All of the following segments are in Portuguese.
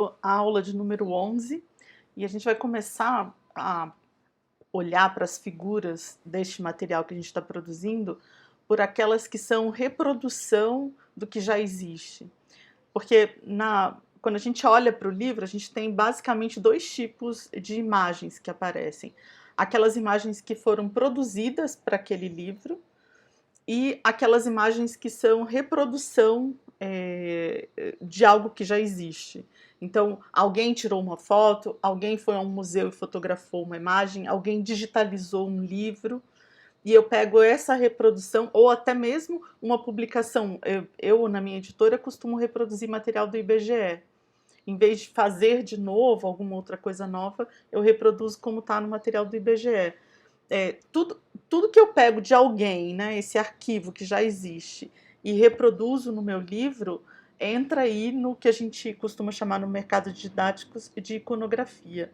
começando a aula de número 11 e a gente vai começar a olhar para as figuras deste material que a gente está produzindo por aquelas que são reprodução do que já existe. Porque quando a gente olha para o livro, a gente tem basicamente dois tipos de imagens que aparecem. Aquelas imagens que foram produzidas para aquele livro e aquelas imagens que são reprodução de algo que já existe. Então, alguém tirou uma foto, alguém foi a um museu e fotografou uma imagem, alguém digitalizou um livro, e eu pego essa reprodução, ou até mesmo uma publicação. Eu na minha editora, costumo reproduzir material do IBGE. Em vez de fazer de novo alguma outra coisa nova, eu reproduzo como está no material do IBGE. Tudo que eu pego de alguém, né, esse arquivo que já existe, e reproduzo no meu livro, entra aí no que a gente costuma chamar no mercado de didáticos de iconografia.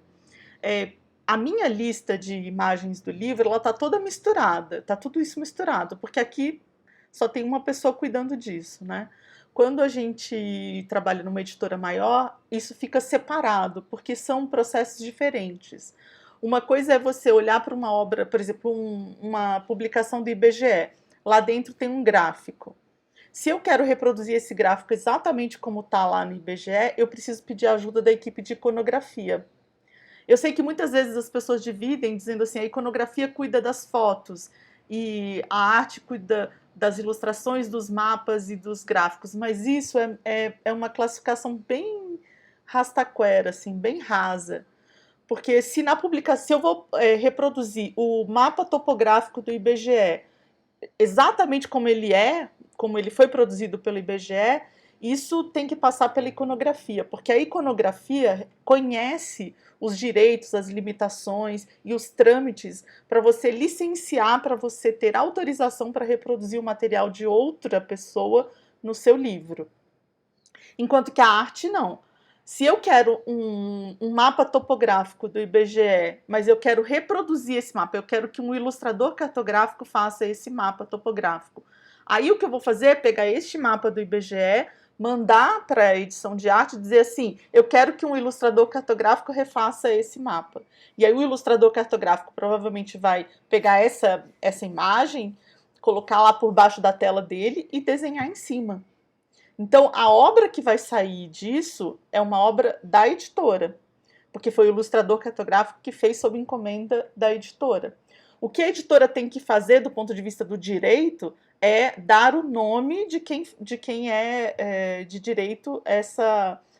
A minha lista de imagens do livro, ela está toda misturada, está tudo isso misturado, porque aqui só tem uma pessoa cuidando disso, né? Quando a gente trabalha numa editora maior, isso fica separado, porque são processos diferentes. Uma coisa é você olhar para uma obra, por exemplo, uma publicação do IBGE. Lá dentro tem um gráfico. Se eu quero reproduzir esse gráfico exatamente como está lá no IBGE, eu preciso pedir a ajuda da equipe de iconografia. Eu sei que muitas vezes as pessoas dividem dizendo assim, a iconografia cuida das fotos e a arte cuida das ilustrações, dos mapas e dos gráficos, mas isso é uma classificação bem rastaquera, assim, bem rasa. Porque se na publicação, se eu vou reproduzir o mapa topográfico do IBGE exatamente como ele foi produzido pelo IBGE, isso tem que passar pela iconografia, porque a iconografia conhece os direitos, as limitações e os trâmites para você licenciar, para você ter autorização para reproduzir o material de outra pessoa no seu livro. Enquanto que a arte não. Se eu quero um mapa topográfico do IBGE, mas eu quero reproduzir esse mapa, eu quero que um ilustrador cartográfico faça esse mapa topográfico. Aí o que eu vou fazer é pegar este mapa do IBGE, mandar para a edição de arte e dizer assim, eu quero que um ilustrador cartográfico refaça esse mapa. E aí o ilustrador cartográfico provavelmente vai pegar essa imagem, colocar lá por baixo da tela dele e desenhar em cima. Então, a obra que vai sair disso é uma obra da editora, porque foi o ilustrador cartográfico que fez sob encomenda da editora. O que a editora tem que fazer do ponto de vista do direito é dar o nome de quem é de direito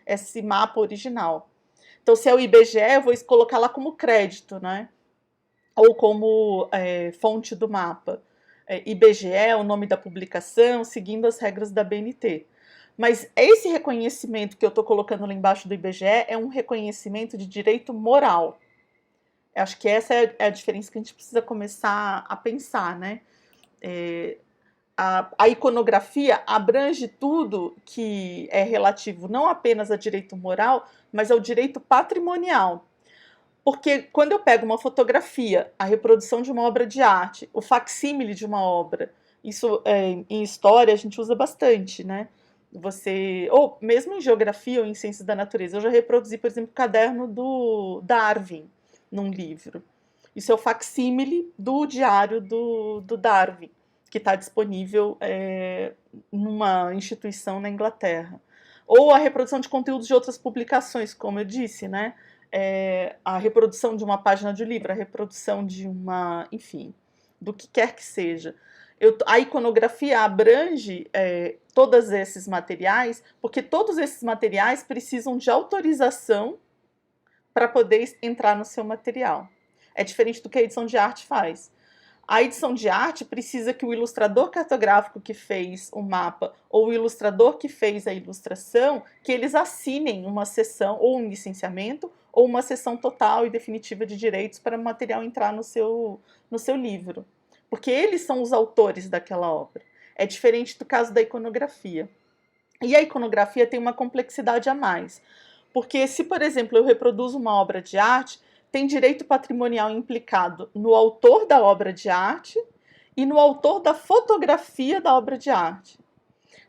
esse mapa original. Então, se é o IBGE, eu vou colocar lá como crédito, né? Ou como fonte do mapa. IBGE é o nome da publicação, seguindo as regras da BNT. Mas esse reconhecimento que eu estou colocando lá embaixo do IBGE é um reconhecimento de direito moral. Eu acho que essa é a diferença que a gente precisa começar a pensar, né? A iconografia abrange tudo que é relativo não apenas a direito moral, mas ao direito patrimonial. Porque quando eu pego uma fotografia, a reprodução de uma obra de arte, o facsímile de uma obra, isso em história a gente usa bastante, né? Ou mesmo em geografia ou em ciências da natureza, eu já reproduzi, por exemplo, o caderno do Darwin num livro. Isso é o facsímile do diário do Darwin, que está disponível numa instituição na Inglaterra. Ou a reprodução de conteúdos de outras publicações, como eu disse, né? A reprodução de uma página de livro, a reprodução de enfim, do que quer que seja. A iconografia abrange todos esses materiais, porque todos esses materiais precisam de autorização para poder entrar no seu material. É diferente do que a edição de arte faz. A edição de arte precisa que o ilustrador cartográfico que fez o mapa ou o ilustrador que fez a ilustração, que eles assinem uma cessão ou um licenciamento ou uma cessão total e definitiva de direitos para o material entrar no seu livro. Porque eles são os autores daquela obra. É diferente do caso da iconografia. E a iconografia tem uma complexidade a mais. Porque se, por exemplo, eu reproduzo uma obra de arte, tem direito patrimonial implicado no autor da obra de arte e no autor da fotografia da obra de arte.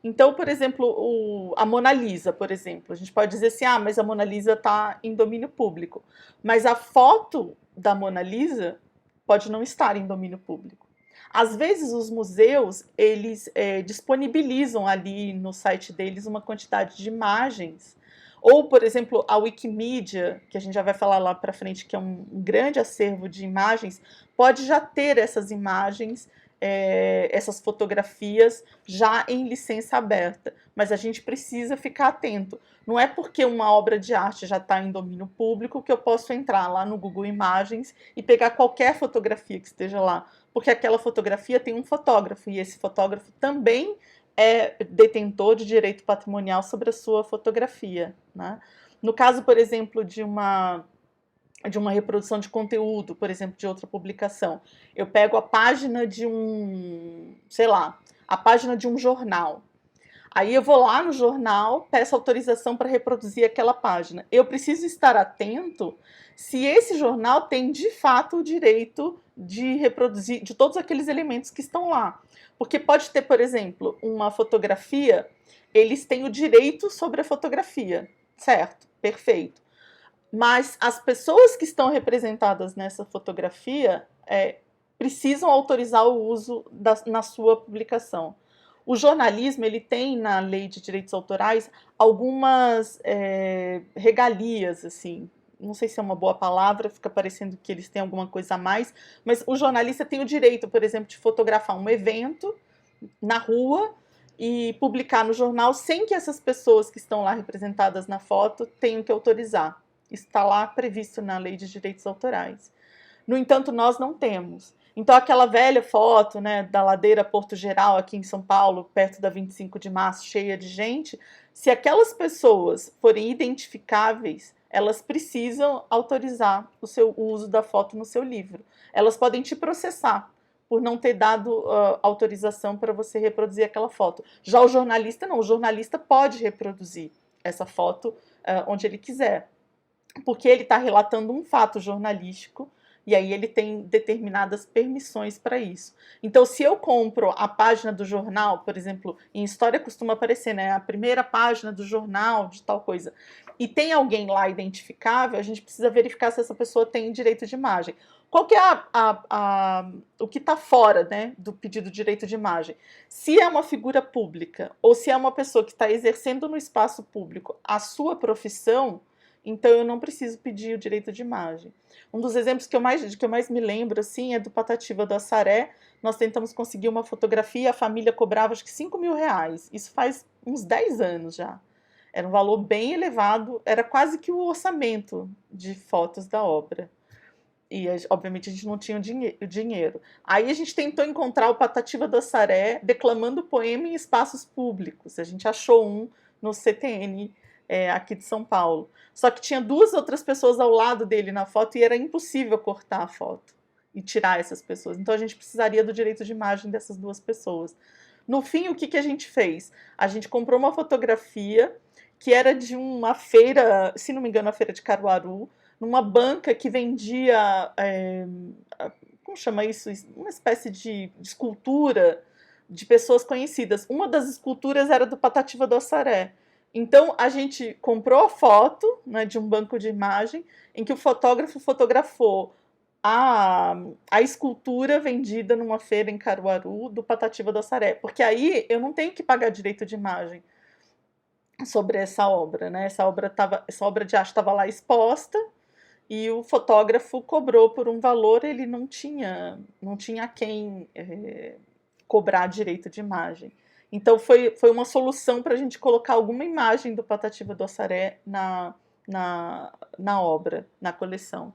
Então, por exemplo, a Mona Lisa, por exemplo, a gente pode dizer assim, ah, mas a Mona Lisa está em domínio público. Mas a foto da Mona Lisa pode não estar em domínio público. Às vezes os museus, eles disponibilizam ali no site deles uma quantidade de imagens, ou, por exemplo, a Wikimedia, que a gente já vai falar lá para frente, que é um grande acervo de imagens, pode já ter essas imagens, essas fotografias já em licença aberta, mas a gente precisa ficar atento. Não é porque uma obra de arte já está em domínio público que eu posso entrar lá no Google Imagens e pegar qualquer fotografia que esteja lá, porque aquela fotografia tem um fotógrafo e esse fotógrafo também é detentor de direito patrimonial sobre a sua fotografia, né? No caso, por exemplo, de uma reprodução de conteúdo, por exemplo, de outra publicação, eu pego a página de sei lá, a página de um jornal. Aí eu vou lá no jornal, peço autorização para reproduzir aquela página. Eu preciso estar atento se esse jornal tem de fato o direito de reproduzir de todos aqueles elementos que estão lá. Porque pode ter, por exemplo, uma fotografia, eles têm o direito sobre a fotografia, certo? Perfeito. Mas as pessoas que estão representadas nessa fotografia precisam autorizar o uso na sua publicação. O jornalismo, ele tem na lei de direitos autorais algumas regalias, assim, não sei se é uma boa palavra, fica parecendo que eles têm alguma coisa a mais, mas o jornalista tem o direito, por exemplo, de fotografar um evento na rua e publicar no jornal sem que essas pessoas que estão lá representadas na foto tenham que autorizar. Isso está lá previsto na lei de direitos autorais. No entanto, nós não temos. Então, aquela velha foto, né, da ladeira Porto Geral, aqui em São Paulo, perto da 25 de março, cheia de gente, se aquelas pessoas forem identificáveis, elas precisam autorizar o uso da foto no seu livro. Elas podem te processar por não ter dado autorização para você reproduzir aquela foto. Já o jornalista não, o jornalista pode reproduzir essa foto onde ele quiser, porque ele está relatando um fato jornalístico e aí ele tem determinadas permissões para isso. Então, se eu compro a página do jornal, por exemplo, em história costuma aparecer, né, a primeira página do jornal de tal coisa, e tem alguém lá identificável, a gente precisa verificar se essa pessoa tem direito de imagem. Qual que é o que está fora, né, do pedido de direito de imagem? Se é uma figura pública ou se é uma pessoa que está exercendo no espaço público a sua profissão, então eu não preciso pedir o direito de imagem. Um dos exemplos que eu mais me lembro assim, é do Patativa do Assaré. Nós tentamos conseguir uma fotografia, a família cobrava acho que R$ 5.000. Isso faz uns 10 anos já. Era um valor bem elevado, era quase que o orçamento de fotos da obra. E, obviamente, a gente não tinha dinheiro. Aí a gente tentou encontrar o Patativa do Assaré declamando poema em espaços públicos. A gente achou um no CTN, aqui de São Paulo. Só que tinha 2 outras pessoas ao lado dele na foto e era impossível cortar a foto e tirar essas pessoas. Então a gente precisaria do direito de imagem dessas 2 pessoas. No fim, o que a gente fez? A gente comprou uma fotografia que era de uma feira, se não me engano, a feira de Caruaru, numa banca que vendia, como chama isso? Uma espécie de escultura de pessoas conhecidas. Uma das esculturas era do Patativa do Assaré. Então, a gente comprou a foto, né, de um banco de imagem, em que o fotógrafo fotografou a escultura vendida numa feira em Caruaru do Patativa do Assaré. Porque aí eu não tenho que pagar direito de imagem sobre essa obra, né? Essa obra de arte estava lá exposta e o fotógrafo cobrou por um valor, ele não tinha a quem cobrar direito de imagem. Então foi uma solução para a gente colocar alguma imagem do Patativa do Assaré na obra, na coleção.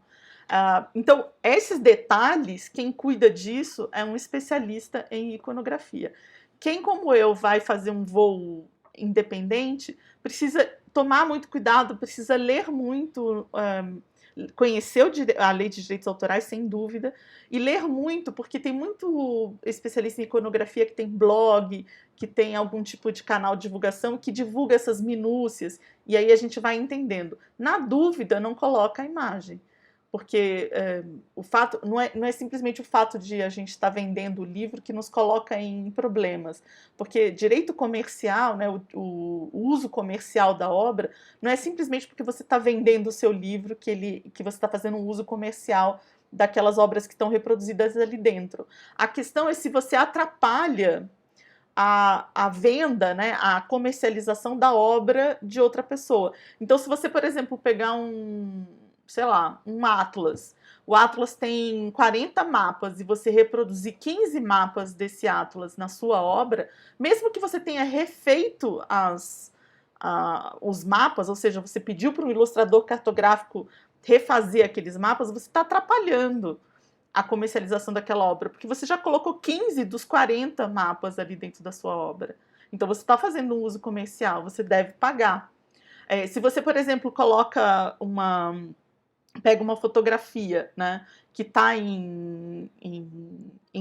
Então, esses detalhes, quem cuida disso é um especialista em iconografia. Quem, como eu, vai fazer um voo independente, precisa tomar muito cuidado, precisa ler muito, conhecer a lei de direitos autorais, sem dúvida, e ler muito, porque tem muito especialista em iconografia que tem blog, que tem algum tipo de canal de divulgação, que divulga essas minúcias, e aí a gente vai entendendo. Na dúvida, não coloca a imagem, porque o fato não é simplesmente o fato de a gente estar vendendo o livro que nos coloca em problemas, porque direito comercial, né, o uso comercial da obra, não é simplesmente porque você está vendendo o seu livro que você está fazendo um uso comercial daquelas obras que estão reproduzidas ali dentro. A questão é se você atrapalha a venda, né, a comercialização da obra de outra pessoa. Então, se você, por exemplo, pegar sei lá, um atlas, o atlas tem 40 mapas e você reproduzir 15 mapas desse atlas na sua obra, mesmo que você tenha refeito os mapas, ou seja, você pediu para um ilustrador cartográfico refazer aqueles mapas, você está atrapalhando a comercialização daquela obra, porque você já colocou 15 dos 40 mapas ali dentro da sua obra. Então você está fazendo um uso comercial, você deve pagar. Se você, por exemplo, pega uma fotografia, né, que está em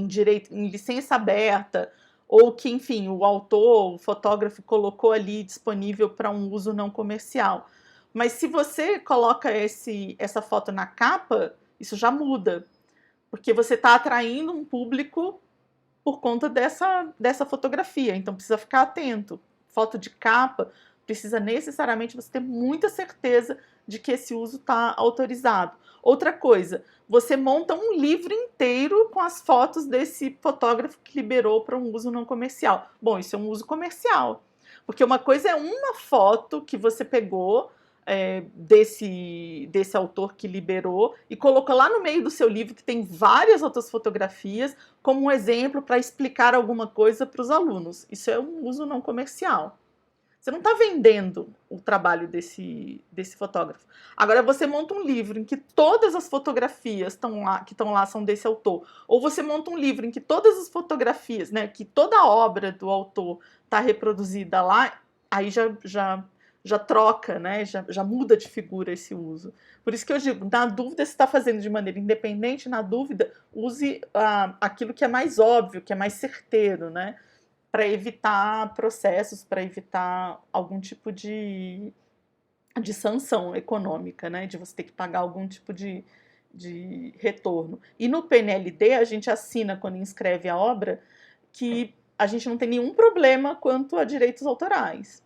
direito, em licença aberta, ou que, enfim, o autor, o fotógrafo colocou ali disponível para um uso não comercial. Mas se você coloca essa foto na capa, isso já muda, porque você está atraindo um público por conta dessa fotografia, então precisa ficar atento. Foto de capa, precisa necessariamente você ter muita certeza de que esse uso está autorizado. Outra coisa, você monta um livro inteiro com as fotos desse fotógrafo que liberou para um uso não comercial. Bom, isso é um uso comercial, porque uma coisa é uma foto que você pegou desse autor que liberou e colocou lá no meio do seu livro, que tem várias outras fotografias, como um exemplo para explicar alguma coisa para os alunos. Isso é um uso não comercial. Você não está vendendo o trabalho desse fotógrafo. Agora, você monta um livro em que todas as fotografias que estão lá são desse autor. Ou você monta um livro em que todas as fotografias, né, que toda a obra do autor está reproduzida lá, aí já troca, né, já muda de figura esse uso. Por isso que eu digo, na dúvida, se está fazendo de maneira independente, na dúvida, use aquilo que é mais óbvio, que é mais certeiro, né, para evitar processos, para evitar algum tipo de sanção econômica, né, de você ter que pagar algum tipo de retorno. E no PNLD, a gente assina, quando inscreve a obra, que a gente não tem nenhum problema quanto a direitos autorais.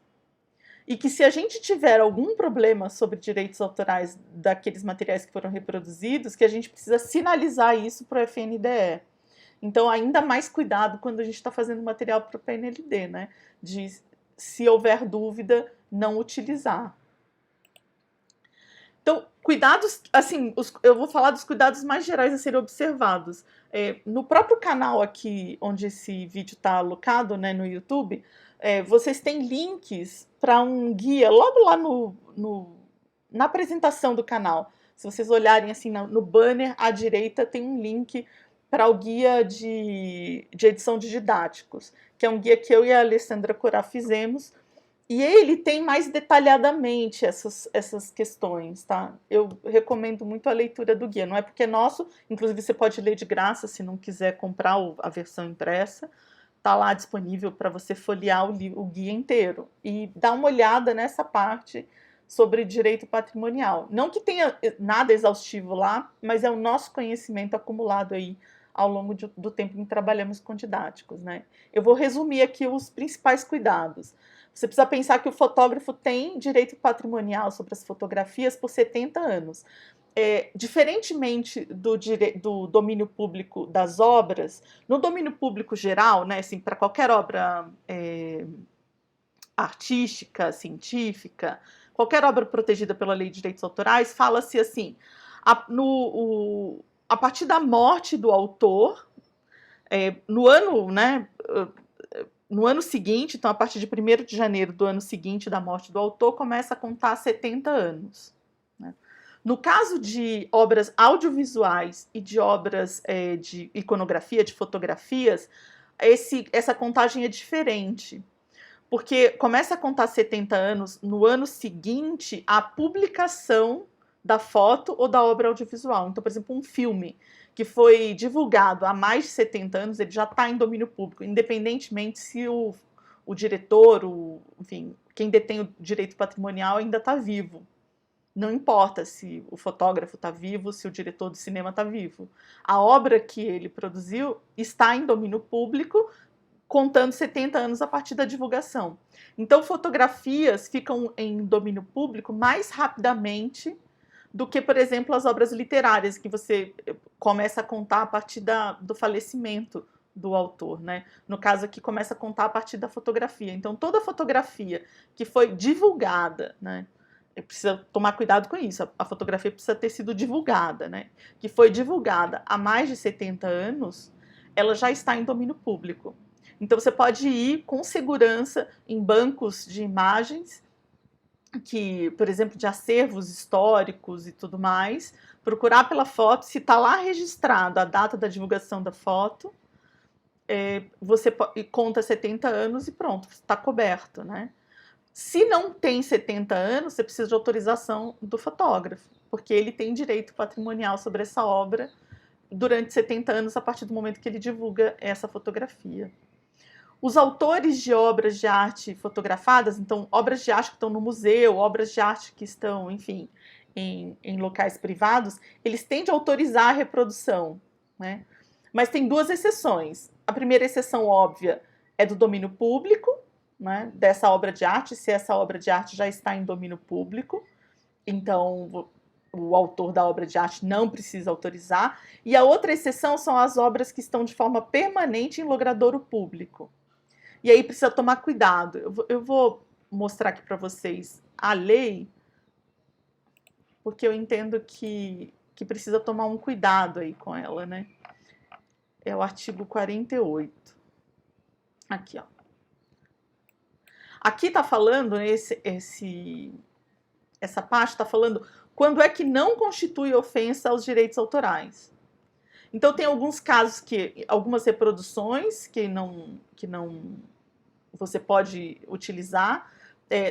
E que se a gente tiver algum problema sobre direitos autorais daqueles materiais que foram reproduzidos, que a gente precisa sinalizar isso para o FNDE. Então, ainda mais cuidado quando a gente está fazendo material para o PNLD, né? De, se houver dúvida, não utilizar. Então, cuidados, assim, eu vou falar dos cuidados mais gerais a serem observados. No próprio canal aqui, onde esse vídeo está alocado, né, no YouTube, vocês têm links para um guia logo lá na apresentação do canal. Se vocês olharem assim no banner à direita, tem um link para o guia de edição de didáticos, que é um guia que eu e a Alessandra Corá fizemos, e ele tem mais detalhadamente essas questões, tá? Eu recomendo muito a leitura do guia, não é porque é nosso, inclusive você pode ler de graça se não quiser comprar a versão impressa, tá lá disponível para você folhear o guia inteiro e dar uma olhada nessa parte sobre direito patrimonial. Não que tenha nada exaustivo lá, mas é o nosso conhecimento acumulado aí ao longo do tempo em que trabalhamos com didáticos, né? Eu vou resumir aqui os principais cuidados. Você precisa pensar que o fotógrafo tem direito patrimonial sobre as fotografias por 70 anos. Diferentemente do domínio público das obras, no domínio público geral, né, assim, para qualquer obra artística, científica, qualquer obra protegida pela Lei de Direitos Autorais, fala-se assim, a partir da morte do autor, no ano seguinte, então a partir de 1º de janeiro do ano seguinte da morte do autor, começa a contar 70 anos. Né? No caso de obras audiovisuais e de obras de iconografia, de fotografias, essa contagem é diferente, porque começa a contar 70 anos no ano seguinte à publicação da foto ou da obra audiovisual. Então, por exemplo, um filme que foi divulgado há mais de 70 anos, ele já está em domínio público, independentemente se o diretor, enfim, quem detém o direito patrimonial ainda está vivo. Não importa se o fotógrafo está vivo, se o diretor do cinema está vivo. A obra que ele produziu está em domínio público, contando 70 anos a partir da divulgação. Então, fotografias ficam em domínio público mais rapidamente do que, por exemplo, as obras literárias, que você começa a contar a partir do falecimento do autor, né? No caso aqui, começa a contar a partir da fotografia. Então, toda fotografia que foi divulgada, né? Precisa tomar cuidado com isso, a fotografia precisa ter sido divulgada, né? Que foi divulgada há mais de 70 anos, ela já está em domínio público. Então você pode ir com segurança em bancos de imagens, que, por exemplo, de acervos históricos e tudo mais, procurar pela foto, se está lá registrado a data da divulgação da foto, você conta 70 anos e pronto, está coberto, né? Se não tem 70 anos, você precisa de autorização do fotógrafo, porque ele tem direito patrimonial sobre essa obra durante 70 anos, a partir do momento que ele divulga essa fotografia. Os autores de obras de arte fotografadas, então, obras de arte que estão no museu, obras de arte que estão, enfim, em locais privados, eles têm de autorizar a reprodução, né? Mas tem duas exceções. A primeira exceção óbvia é do domínio público, né, dessa obra de arte, se essa obra de arte já está em domínio público, então o autor da obra de arte não precisa autorizar. E a outra exceção são as obras que estão de forma permanente em logradouro público. E aí precisa tomar cuidado. Eu vou mostrar aqui para vocês a lei, porque eu entendo que precisa tomar um cuidado aí com ela, né? É o artigo 48. Aqui, ó. Aqui está falando, essa parte está falando quando é que não constitui ofensa aos direitos autorais. Então tem alguns casos algumas reproduções que não você pode utilizar.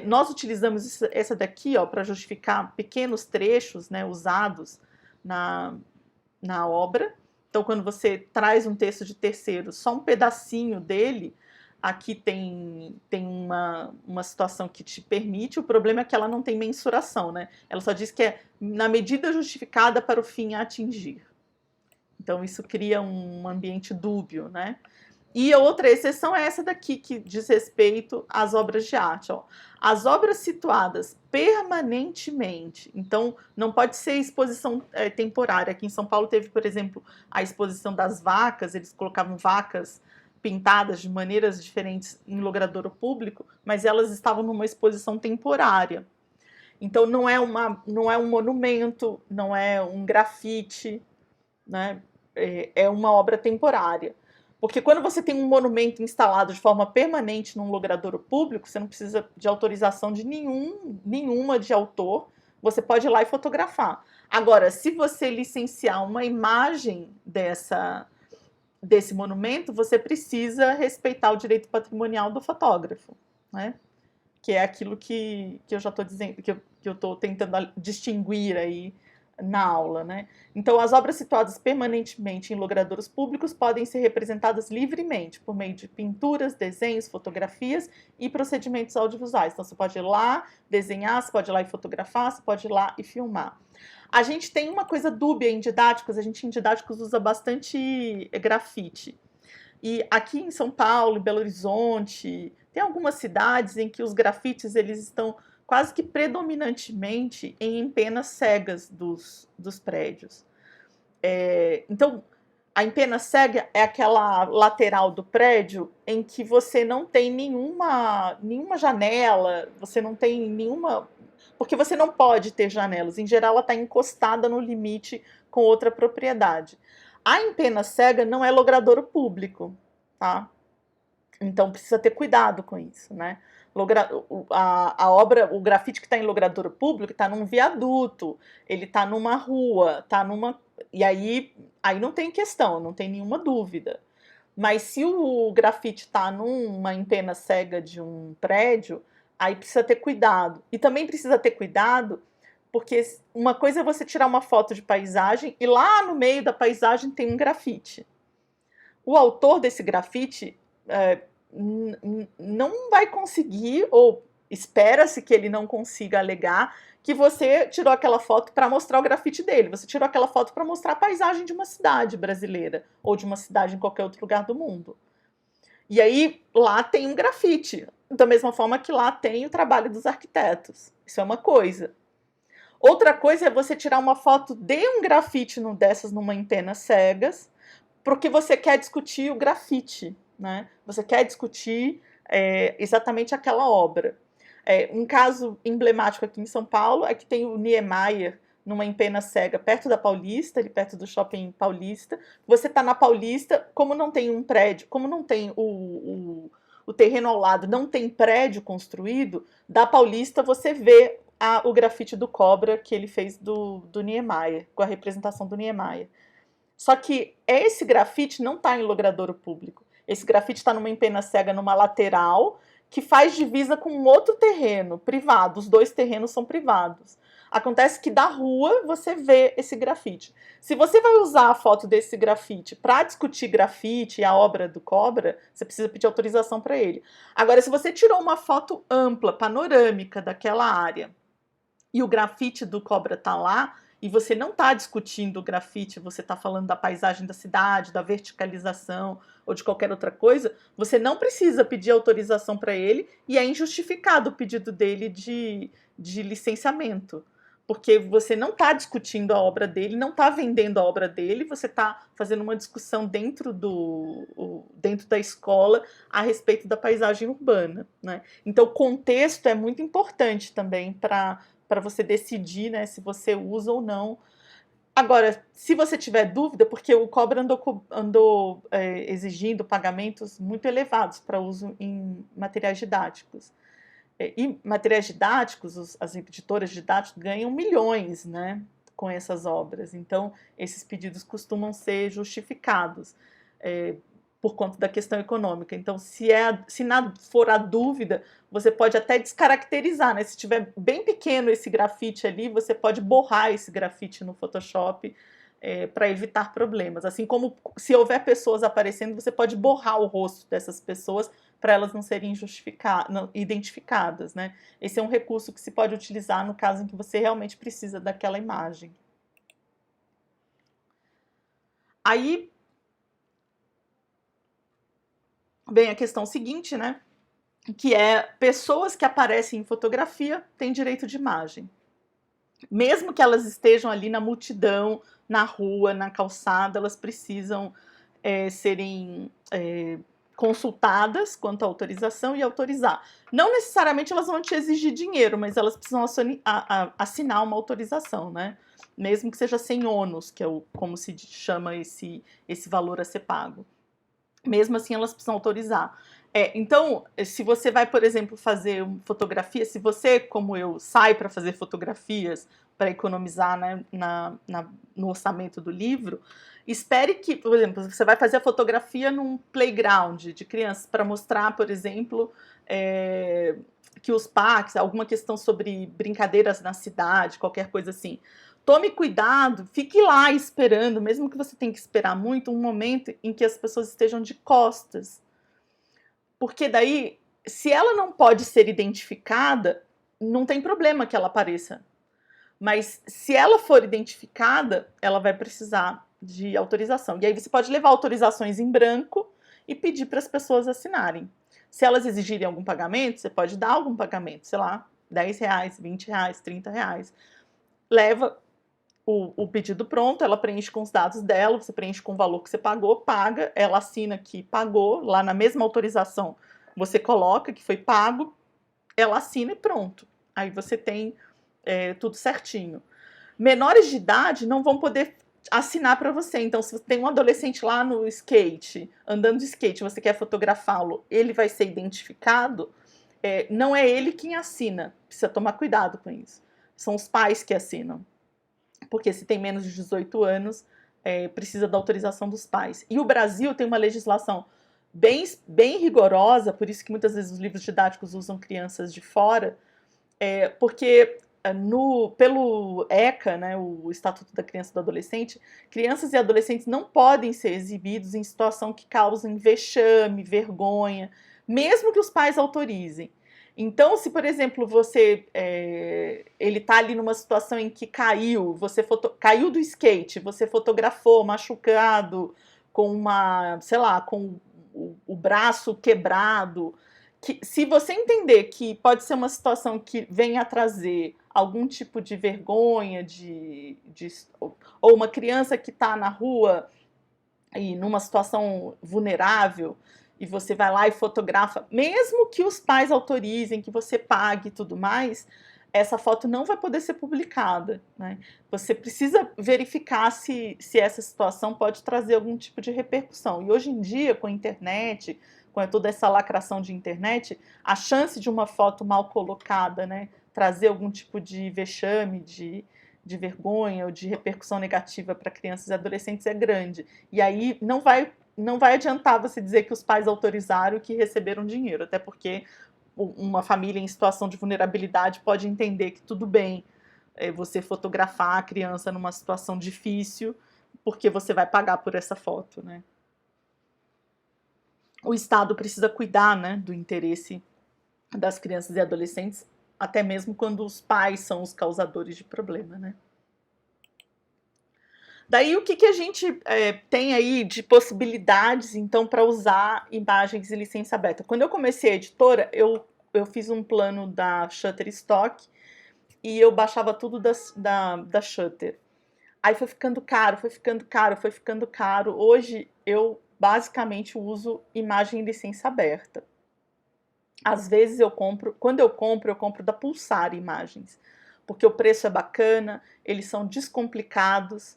Nós utilizamos essa daqui para justificar pequenos trechos, né, usados na obra. Então, quando você traz um texto de terceiro, só um pedacinho dele, aqui tem uma situação que te permite, o problema é que ela não tem mensuração, né? Ela só diz que é na medida justificada para o fim a atingir. Então, isso cria um ambiente dúbio, né? E a outra exceção é essa daqui, que diz respeito às obras de arte. Ó. As obras situadas permanentemente, então não pode ser exposição temporária. Aqui em São Paulo teve, por exemplo, a exposição das vacas, eles colocavam vacas pintadas de maneiras diferentes em logradouro público, mas elas estavam numa exposição temporária. Então não é um monumento, não é um grafite, né? É uma obra temporária. Porque quando você tem um monumento instalado de forma permanente num logradouro público, você não precisa de autorização de nenhuma de autor, você pode ir lá e fotografar. Agora, se você licenciar uma imagem desse monumento, você precisa respeitar o direito patrimonial do fotógrafo, né? Que é aquilo que eu já estou dizendo, que eu estou tentando distinguir aí na aula, né? Então, as obras situadas permanentemente em logradouros públicos podem ser representadas livremente por meio de pinturas, desenhos, fotografias e procedimentos audiovisuais. Então, você pode ir lá desenhar, você pode ir lá e fotografar, você pode ir lá e filmar. A gente tem uma coisa dúbia em didáticos, a gente em didáticos usa bastante grafite. E aqui em São Paulo, em Belo Horizonte, tem algumas cidades em que os grafites eles estão quase que predominantemente em empenas cegas dos prédios. Então, a empena cega é aquela lateral do prédio em que você não tem nenhuma janela, você não tem nenhuma... Porque você não pode ter janelas. Em geral, ela está encostada no limite com outra propriedade. A empena cega não é logradouro público, tá? Então, precisa ter cuidado com isso, né? A obra, o grafite que está em logradouro público está num viaduto, ele está numa rua, está numa... E aí não tem questão, não tem nenhuma dúvida. Mas se o grafite está numa empena cega de um prédio, aí precisa ter cuidado. E também precisa ter cuidado porque uma coisa é você tirar uma foto de paisagem e lá no meio da paisagem tem um grafite. O autor desse grafite... não vai conseguir, ou Espera-se que ele não consiga alegar que você tirou aquela foto para mostrar o grafite dele. Você tirou aquela foto para mostrar a paisagem de uma cidade brasileira ou de uma cidade em qualquer outro lugar do mundo. E aí lá tem um grafite, da mesma forma que lá tem o trabalho dos arquitetos. Isso é uma coisa. Outra coisa é você tirar uma foto de um grafite dessas numa antena cegas, porque você quer discutir o grafite, né? Você quer discutir exatamente aquela obra. Um caso emblemático aqui em São Paulo é que tem o Niemeyer numa empena cega perto da Paulista, ali perto do Shopping Paulista. Você está na Paulista, como não tem um prédio, como não tem o terreno ao lado, não tem prédio construído, da Paulista você vê o grafite do Cobra que ele fez do Niemeyer, com a representação do Niemeyer. Só que esse grafite não está em logradouro público. Esse grafite está numa empena cega numa lateral que faz divisa com um outro terreno privado. Os dois terrenos são privados. Acontece que da rua você vê esse grafite. Se você vai usar a foto desse grafite para discutir grafite e a obra do Cobra, você precisa pedir autorização para ele. Agora, se você tirou uma foto ampla, panorâmica daquela área e o grafite do Cobra está lá, e você não está discutindo o grafite, você está falando da paisagem da cidade, da verticalização ou de qualquer outra coisa, você não precisa pedir autorização para ele e é injustificado o pedido dele de licenciamento. Porque você não está discutindo a obra dele, não está vendendo a obra dele, você está fazendo uma discussão dentro da escola a respeito da paisagem urbana, né? Então, o contexto é muito importante também para você decidir, né, se você usa ou não. Agora, se você tiver dúvida, porque o Cobra andou exigindo pagamentos muito elevados para uso em materiais didáticos. E materiais didáticos, as editoras didáticas ganham milhões, né, com essas obras. Então, esses pedidos costumam ser justificados por conta da questão econômica. Então, se for a dúvida, você pode até descaracterizar, né? Se tiver bem pequeno esse grafite ali, você pode borrar esse grafite no Photoshop para evitar problemas. Assim como se houver pessoas aparecendo, você pode borrar o rosto dessas pessoas para elas não serem identificadas, né? Esse é um recurso que se pode utilizar no caso em que você realmente precisa daquela imagem. Aí vem a questão seguinte, né? Que é pessoas que aparecem em fotografia têm direito de imagem. Mesmo que elas estejam ali na multidão, na rua, na calçada, elas precisam serem consultadas quanto à autorização e autorizar. Não necessariamente elas vão te exigir dinheiro, mas elas precisam assinar uma autorização, né? Mesmo que seja sem ônus, que é como se chama esse valor a ser pago. Mesmo assim, elas precisam autorizar. Então, se você vai, por exemplo, fazer fotografia, se você, como eu, sai para fazer fotografias para economizar, né, no orçamento do livro, espere que, por exemplo, você vai fazer a fotografia num playground de crianças para mostrar, por exemplo, que os parques, alguma questão sobre brincadeiras na cidade, qualquer coisa assim. Tome cuidado, fique lá esperando, mesmo que você tenha que esperar muito, um momento em que as pessoas estejam de costas. Porque daí, se ela não pode ser identificada, não tem problema que ela apareça. Mas se ela for identificada, ela vai precisar de autorização. E aí você pode levar autorizações em branco e pedir para as pessoas assinarem. Se elas exigirem algum pagamento, você pode dar algum pagamento, sei lá, R$10, R$20, R$30. Leva o pedido pronto, ela preenche com os dados dela, você preenche com o valor que você pagou, paga, ela assina que pagou, lá na mesma autorização você coloca que foi pago, ela assina e pronto. Aí você tem tudo certinho. Menores de idade não vão poder assinar para você. Então, se você tem um adolescente lá no skate, andando de skate, você quer fotografá-lo, ele vai ser identificado, não é ele quem assina. Precisa tomar cuidado com isso. São os pais que assinam. Porque se tem menos de 18 anos, precisa da autorização dos pais. E o Brasil tem uma legislação bem rigorosa, por isso que muitas vezes os livros didáticos usam crianças de fora, porque pelo ECA, né, o Estatuto da Criança e do Adolescente, crianças e adolescentes não podem ser exibidos em situação que causem vexame, vergonha, mesmo que os pais autorizem. Então, se, por exemplo, ele está ali numa situação em que caiu, caiu do skate, você fotografou machucado, com sei lá, com o braço quebrado, se você entender que pode ser uma situação que venha a trazer algum tipo de vergonha, ou uma criança que está na rua e numa situação vulnerável, e você vai lá e fotografa, mesmo que os pais autorizem, que você pague e tudo mais, essa foto não vai poder ser publicada, né? Você precisa verificar se essa situação pode trazer algum tipo de repercussão. E hoje em dia, com a internet, com toda essa lacração de internet, a chance de uma foto mal colocada, né, trazer algum tipo de vexame, de vergonha ou de repercussão negativa para crianças e adolescentes é grande. E aí não vai adiantar você dizer que os pais autorizaram e que receberam dinheiro, até porque uma família em situação de vulnerabilidade pode entender que tudo bem você fotografar a criança numa situação difícil, porque você vai pagar por essa foto, né? O Estado precisa cuidar, né, do interesse das crianças e adolescentes, até mesmo quando os pais são os causadores de problema, né? Daí, o que a gente tem aí de possibilidades, então, para usar imagens em licença aberta? Quando eu comecei a editora, eu fiz um plano da Shutterstock e eu baixava tudo da Shutter. Aí foi ficando caro, foi ficando caro, foi ficando caro. Hoje, eu basicamente uso imagem em licença aberta. Às vezes quando eu compro da Pulsar Imagens, porque o preço é bacana, eles são descomplicados,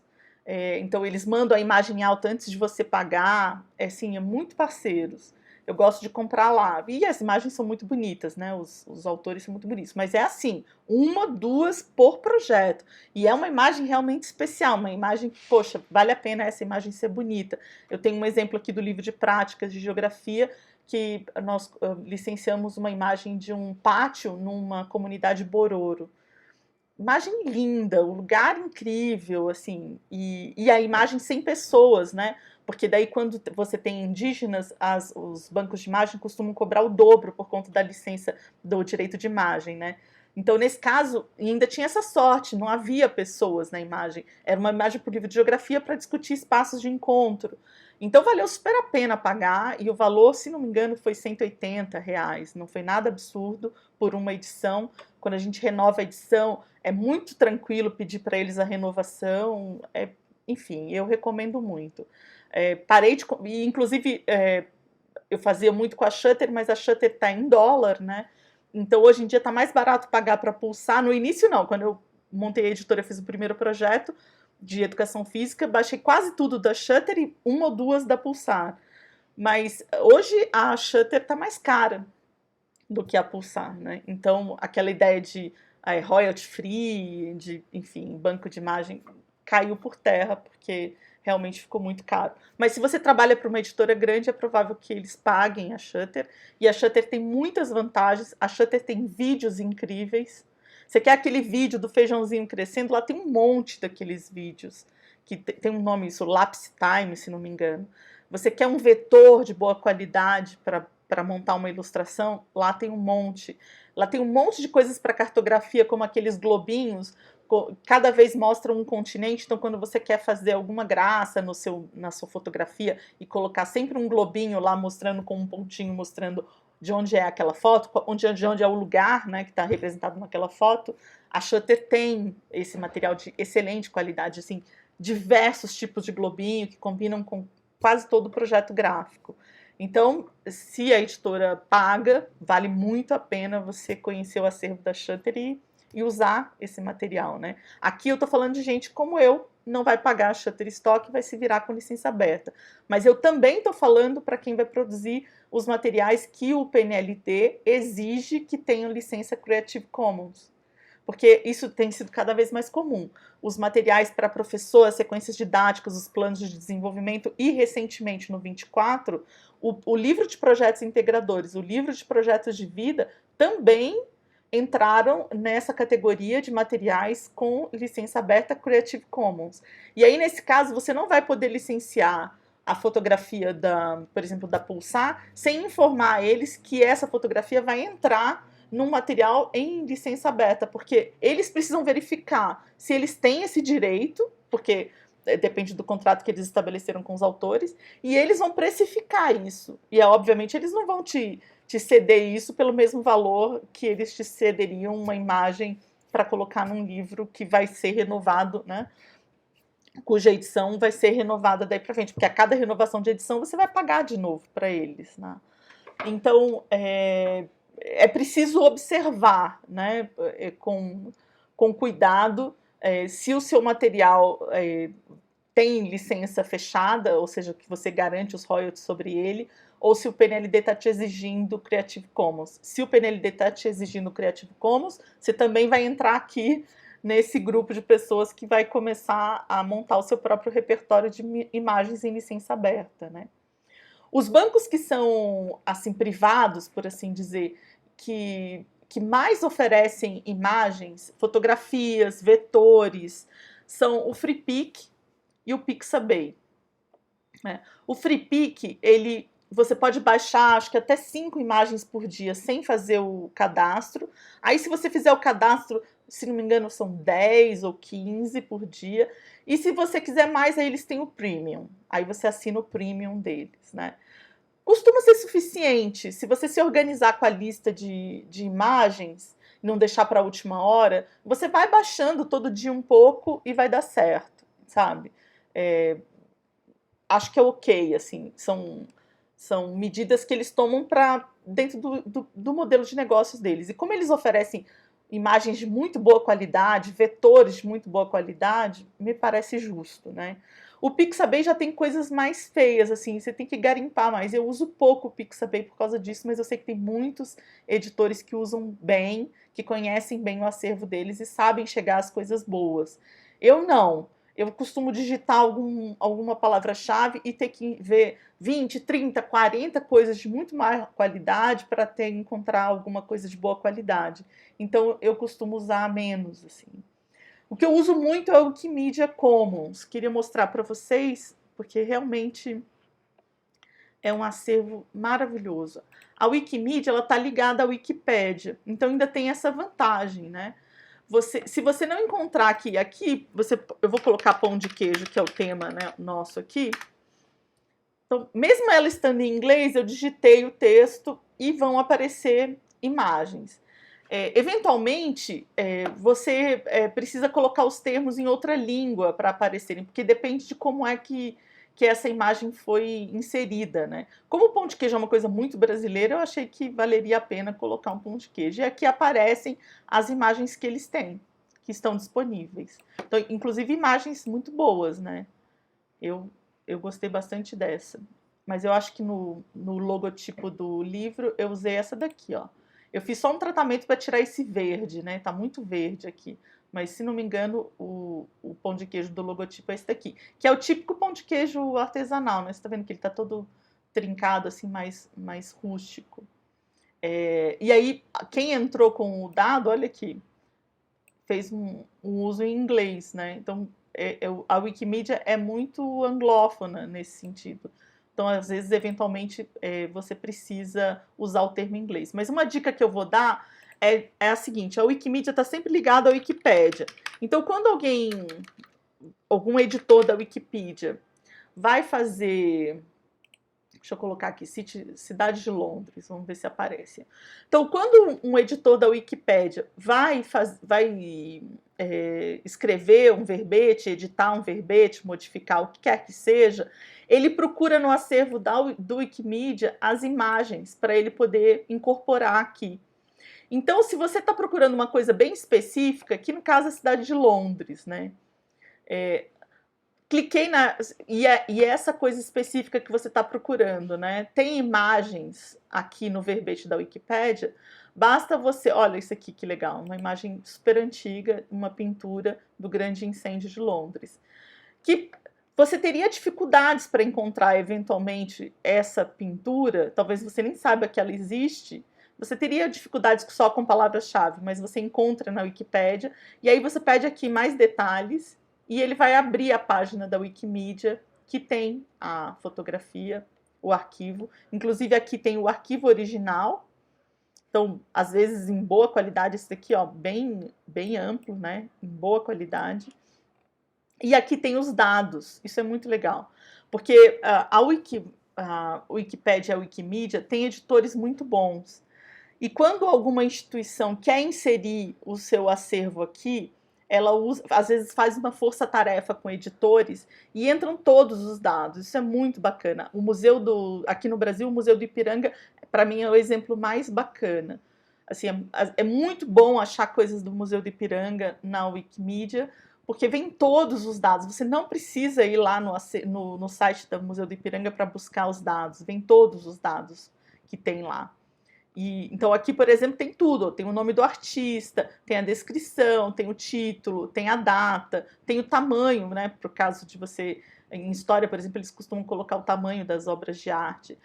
então eles mandam a imagem alta antes de você pagar, é muito parceiros. Eu gosto de comprar lá. E as imagens são muito bonitas, né? Os autores são muito bonitos. Mas é assim, 1, 2 por projeto. E é uma imagem realmente especial, uma imagem que, poxa, vale a pena essa imagem ser bonita. Eu tenho um exemplo aqui do livro de práticas de geografia, que nós licenciamos uma imagem de um pátio numa comunidade Bororo. Imagem linda, o lugar incrível, assim, e a imagem sem pessoas, né? Porque daí quando você tem indígenas, os bancos de imagem costumam cobrar o dobro por conta da licença do direito de imagem, né? Então, nesse caso, ainda tinha essa sorte, não havia pessoas na imagem. Era uma imagem por livro de geografia para discutir espaços de encontro. Então, valeu super a pena pagar, e o valor, se não me engano, foi R$ 180. Não foi nada absurdo por uma edição. Quando a gente renova a edição, é muito tranquilo pedir para eles a renovação. Enfim, eu recomendo muito. Parei de... Inclusive, eu fazia muito com a Shutter, mas a Shutter está em dólar, né? Então, hoje em dia, está mais barato pagar para Pulsar. No início, não. Quando eu montei a editora, fiz o primeiro projeto de educação física, baixei quase tudo da Shutter e 1 ou 2 da Pulsar. Mas hoje a Shutter está mais cara do que a Pulsar, né? Então, aquela ideia de royalty free, enfim, banco de imagem, caiu por terra, porque realmente ficou muito caro. Mas se você trabalha para uma editora grande, é provável que eles paguem a Shutter, e a Shutter tem muitas vantagens, a Shutter tem vídeos incríveis. Você quer aquele vídeo do feijãozinho crescendo? Lá tem um monte daqueles vídeos, que tem um nome isso, Lapse Time, se não me engano. Você quer um vetor de boa qualidade para montar uma ilustração? Lá tem um monte. Lá tem um monte de coisas para cartografia, como aqueles globinhos, cada vez mostram um continente, então quando você quer fazer alguma graça na sua fotografia e colocar sempre um globinho lá mostrando com um pontinho, mostrando de onde é aquela foto, de onde é o lugar, né, que está representado naquela foto, a Shutter tem esse material de excelente qualidade, assim, diversos tipos de globinho que combinam com quase todo o projeto gráfico. Então, se a editora paga, vale muito a pena você conhecer o acervo da Shutter e usar esse material, né? Aqui eu estou falando de gente como eu, não vai pagar a Shutterstock e vai se virar com licença aberta. Mas eu também estou falando para quem vai produzir os materiais que o PNLD exige que tenham licença Creative Commons. Porque isso tem sido cada vez mais comum. Os materiais para professor, as sequências didáticas, os planos de desenvolvimento e, recentemente, no 24, o livro de projetos integradores, o livro de projetos de vida, também entraram nessa categoria de materiais com licença aberta Creative Commons. E aí, nesse caso, você não vai poder licenciar a fotografia, por exemplo, da Pulsar, sem informar eles que essa fotografia vai entrar num material em licença aberta, porque eles precisam verificar se eles têm esse direito, porque depende do contrato que eles estabeleceram com os autores, e eles vão precificar isso. E, obviamente, eles não vão te ceder isso pelo mesmo valor que eles te cederiam uma imagem para colocar num livro que vai ser renovado, né? Cuja edição vai ser renovada daí para frente, porque a cada renovação de edição você vai pagar de novo para eles, né? Então, é preciso observar, né, com cuidado, se o seu material tem licença fechada, ou seja, que você garante os royalties sobre ele, ou se o PNLD está te exigindo Creative Commons. Se o PNLD está te exigindo Creative Commons, você também vai entrar aqui nesse grupo de pessoas que vai começar a montar o seu próprio repertório de imagens em licença aberta, né? Os bancos que são, assim, privados, por assim dizer, que mais oferecem imagens, fotografias, vetores, são o FreePic e o Pixabay. O FreePic, você pode baixar, acho que até 5 imagens por dia sem fazer o cadastro. Aí, se você fizer o cadastro, se não me engano, são 10 ou 15 por dia. E se você quiser mais, aí eles têm o Premium. Aí você assina o Premium deles, né? Costuma ser suficiente. Se você se organizar com a lista de imagens, não deixar para a última hora, você vai baixando todo dia um pouco e vai dar certo, sabe? Acho que é ok, assim, são medidas que eles tomam para dentro do modelo de negócios deles. E como eles oferecem imagens de muito boa qualidade, vetores de muito boa qualidade, me parece justo, né? O Pixabay já tem coisas mais feias, assim, você tem que garimpar mais. Eu uso pouco o Pixabay por causa disso, mas eu sei que tem muitos editores que usam bem, que conhecem bem o acervo deles e sabem chegar às coisas boas. Eu não. Eu costumo digitar alguma palavra-chave e ter que ver 20, 30, 40 coisas de muito mais qualidade para encontrar alguma coisa de boa qualidade. Então, eu costumo usar menos, assim. O que eu uso muito é o Wikimedia Commons. Queria mostrar para vocês, porque realmente é um acervo maravilhoso. A Wikimedia está ligada à Wikipédia, então ainda tem essa vantagem, né? Se você não encontrar aqui, eu vou colocar pão de queijo, que é o tema, né, nosso aqui. Então, mesmo ela estando em inglês, eu digitei o texto e vão aparecer imagens. Eventualmente, você precisa colocar os termos em outra língua para aparecerem, porque depende de como é que essa imagem foi inserida, né? Como o pão de queijo é uma coisa muito brasileira, eu achei que valeria a pena colocar um pão de queijo. E aqui aparecem as imagens que eles têm, que estão disponíveis. Então, inclusive imagens muito boas, né? Eu gostei bastante dessa. Mas eu acho que no logotipo do livro eu usei essa daqui, ó. Eu fiz só um tratamento para tirar esse verde, né? Tá muito verde aqui. Mas, se não me engano, o pão de queijo do logotipo é esse daqui. Que é o típico pão de queijo artesanal, né? Você tá vendo que ele tá todo trincado, assim, mais rústico. E aí, quem entrou com o dado, olha aqui, fez um uso em inglês, né? Então, a Wikimedia é muito anglófona nesse sentido. Então, às vezes, eventualmente, você precisa usar o termo em inglês. Mas uma dica que eu vou dar é a seguinte: a Wikimedia está sempre ligada à Wikipédia. Então, quando algum editor da Wikipedia vai fazer... Deixa eu colocar aqui, cidade de Londres, vamos ver se aparece. Então, quando um editor da Wikipédia vai escrever um verbete, editar um verbete, modificar o que quer que seja, ele procura no acervo do Wikimedia as imagens para ele poder incorporar aqui. Então, se você está procurando uma coisa bem específica, aqui no caso a cidade de Londres, né? Cliquei e essa coisa específica que você está procurando, né? Tem imagens aqui no verbete da Wikipédia. Basta você... Olha isso aqui, que legal. Uma imagem super antiga, uma pintura do grande incêndio de Londres. Que você teria dificuldades para encontrar, eventualmente, essa pintura. Talvez você nem saiba que ela existe. Você teria dificuldades só com palavras-chave, mas você encontra na Wikipédia. E aí você pede aqui mais detalhes e ele vai abrir a página da Wikimedia que tem a fotografia, o arquivo. Inclusive aqui tem o arquivo original Então, às vezes em boa qualidade, esse daqui, ó, bem amplo, né? Em boa qualidade. E aqui tem os dados, isso é muito legal, porque a Wikipédia e a Wikimedia têm editores muito bons. E quando alguma instituição quer inserir o seu acervo aqui, ela usa, às vezes faz uma força-tarefa com editores e entram todos os dados. Isso é muito bacana. Aqui no Brasil, o Museu do Ipiranga, para mim, é o exemplo mais bacana. Assim, é muito bom achar coisas do Museu do Ipiranga na Wikimedia, porque vem todos os dados. Você não precisa ir lá no site do Museu do Ipiranga para buscar os dados. Vem todos os dados que tem lá. Então aqui, por exemplo, tem tudo. Tem o nome do artista, tem a descrição, tem o título, tem a data, tem o tamanho, né? Por caso de você... Em história, por exemplo, eles costumam colocar o tamanho das obras de arte.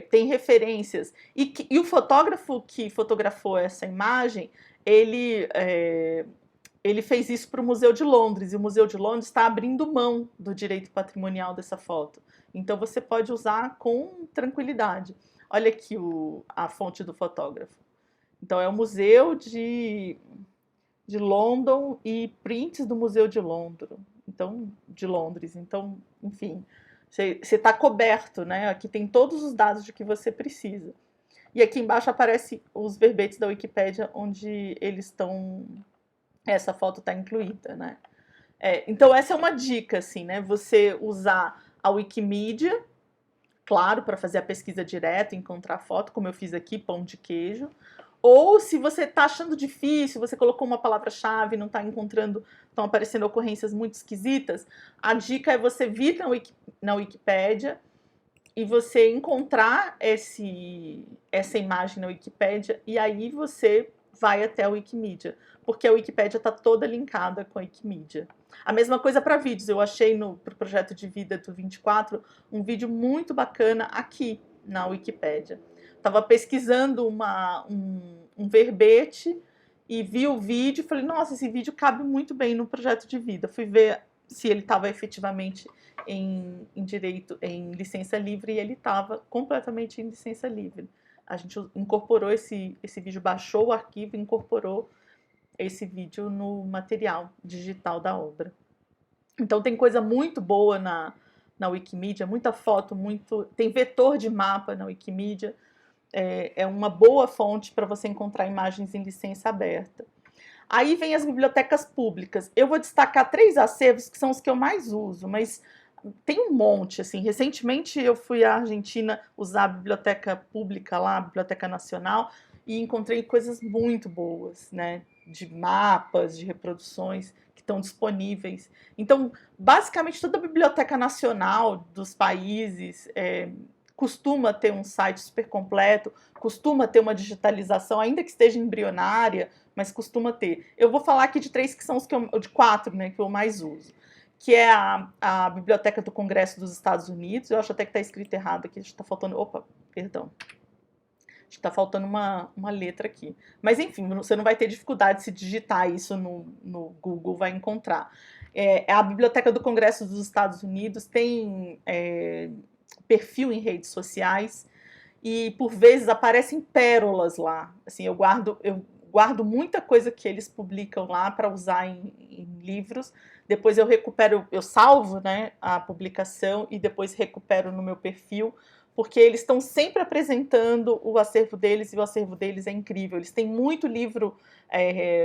Tem referências. E o fotógrafo que fotografou essa imagem, ele fez isso para o Museu de Londres, e o Museu de Londres está abrindo mão do direito patrimonial dessa foto. Então você pode usar com tranquilidade. Olha aqui a fonte do fotógrafo. Então é o Museu de London e prints do Museu de Londres. Então, enfim, você está coberto, né? Aqui tem todos os dados de que você precisa. E aqui embaixo aparecem os verbetes da Wikipédia, onde eles estão... Essa foto está incluída, né? Então essa é uma dica, assim, né? Você usar a Wikimedia, claro, para fazer a pesquisa direta, encontrar a foto, como eu fiz aqui, pão de queijo. Ou se você está achando difícil, você colocou uma palavra-chave, não está encontrando, estão aparecendo ocorrências muito esquisitas, a dica é você vir na Wikipédia e você encontrar essa imagem na Wikipédia e aí você vai até a Wikimedia, porque a Wikipédia está toda linkada com a Wikimedia. A mesma coisa para vídeos, eu achei pro projeto de vida do 24 um vídeo muito bacana aqui na Wikipédia. Estava pesquisando um verbete e vi o vídeo e falei, nossa, esse vídeo cabe muito bem no projeto de vida. Fui ver se ele estava efetivamente em direito, em licença livre, e ele estava completamente em licença livre. A gente incorporou esse vídeo, baixou o arquivo e incorporou esse vídeo no material digital da obra. Então tem coisa muito boa na Wikimedia, muita foto, tem vetor de mapa na Wikimedia, é uma boa fonte para você encontrar imagens em licença aberta. Aí vem as bibliotecas públicas. Eu vou destacar 3 acervos que são os que eu mais uso, mas tem um monte, assim. Recentemente eu fui à Argentina usar a biblioteca pública lá, a Biblioteca Nacional, e encontrei coisas muito boas, né? De mapas, de reproduções que estão disponíveis. Então, basicamente, toda a Biblioteca Nacional dos países costuma ter um site super completo, costuma ter uma digitalização, ainda que esteja embrionária, mas costuma ter. Eu vou falar aqui de 3 que são os de 4, né, que eu mais uso, que é a Biblioteca do Congresso dos Estados Unidos. Eu acho até que está escrito errado aqui, está faltando... Opa, perdão. Está faltando uma letra aqui. Mas, enfim, você não vai ter dificuldade se digitar isso no Google, vai encontrar. A Biblioteca do Congresso dos Estados Unidos tem perfil em redes sociais e, por vezes, aparecem pérolas lá. Assim, eu guardo muita coisa que eles publicam lá para usar em livros. Depois eu salvo, né, a publicação e depois recupero no meu perfil, porque eles estão sempre apresentando o acervo deles, e o acervo deles é incrível. Eles têm muito livro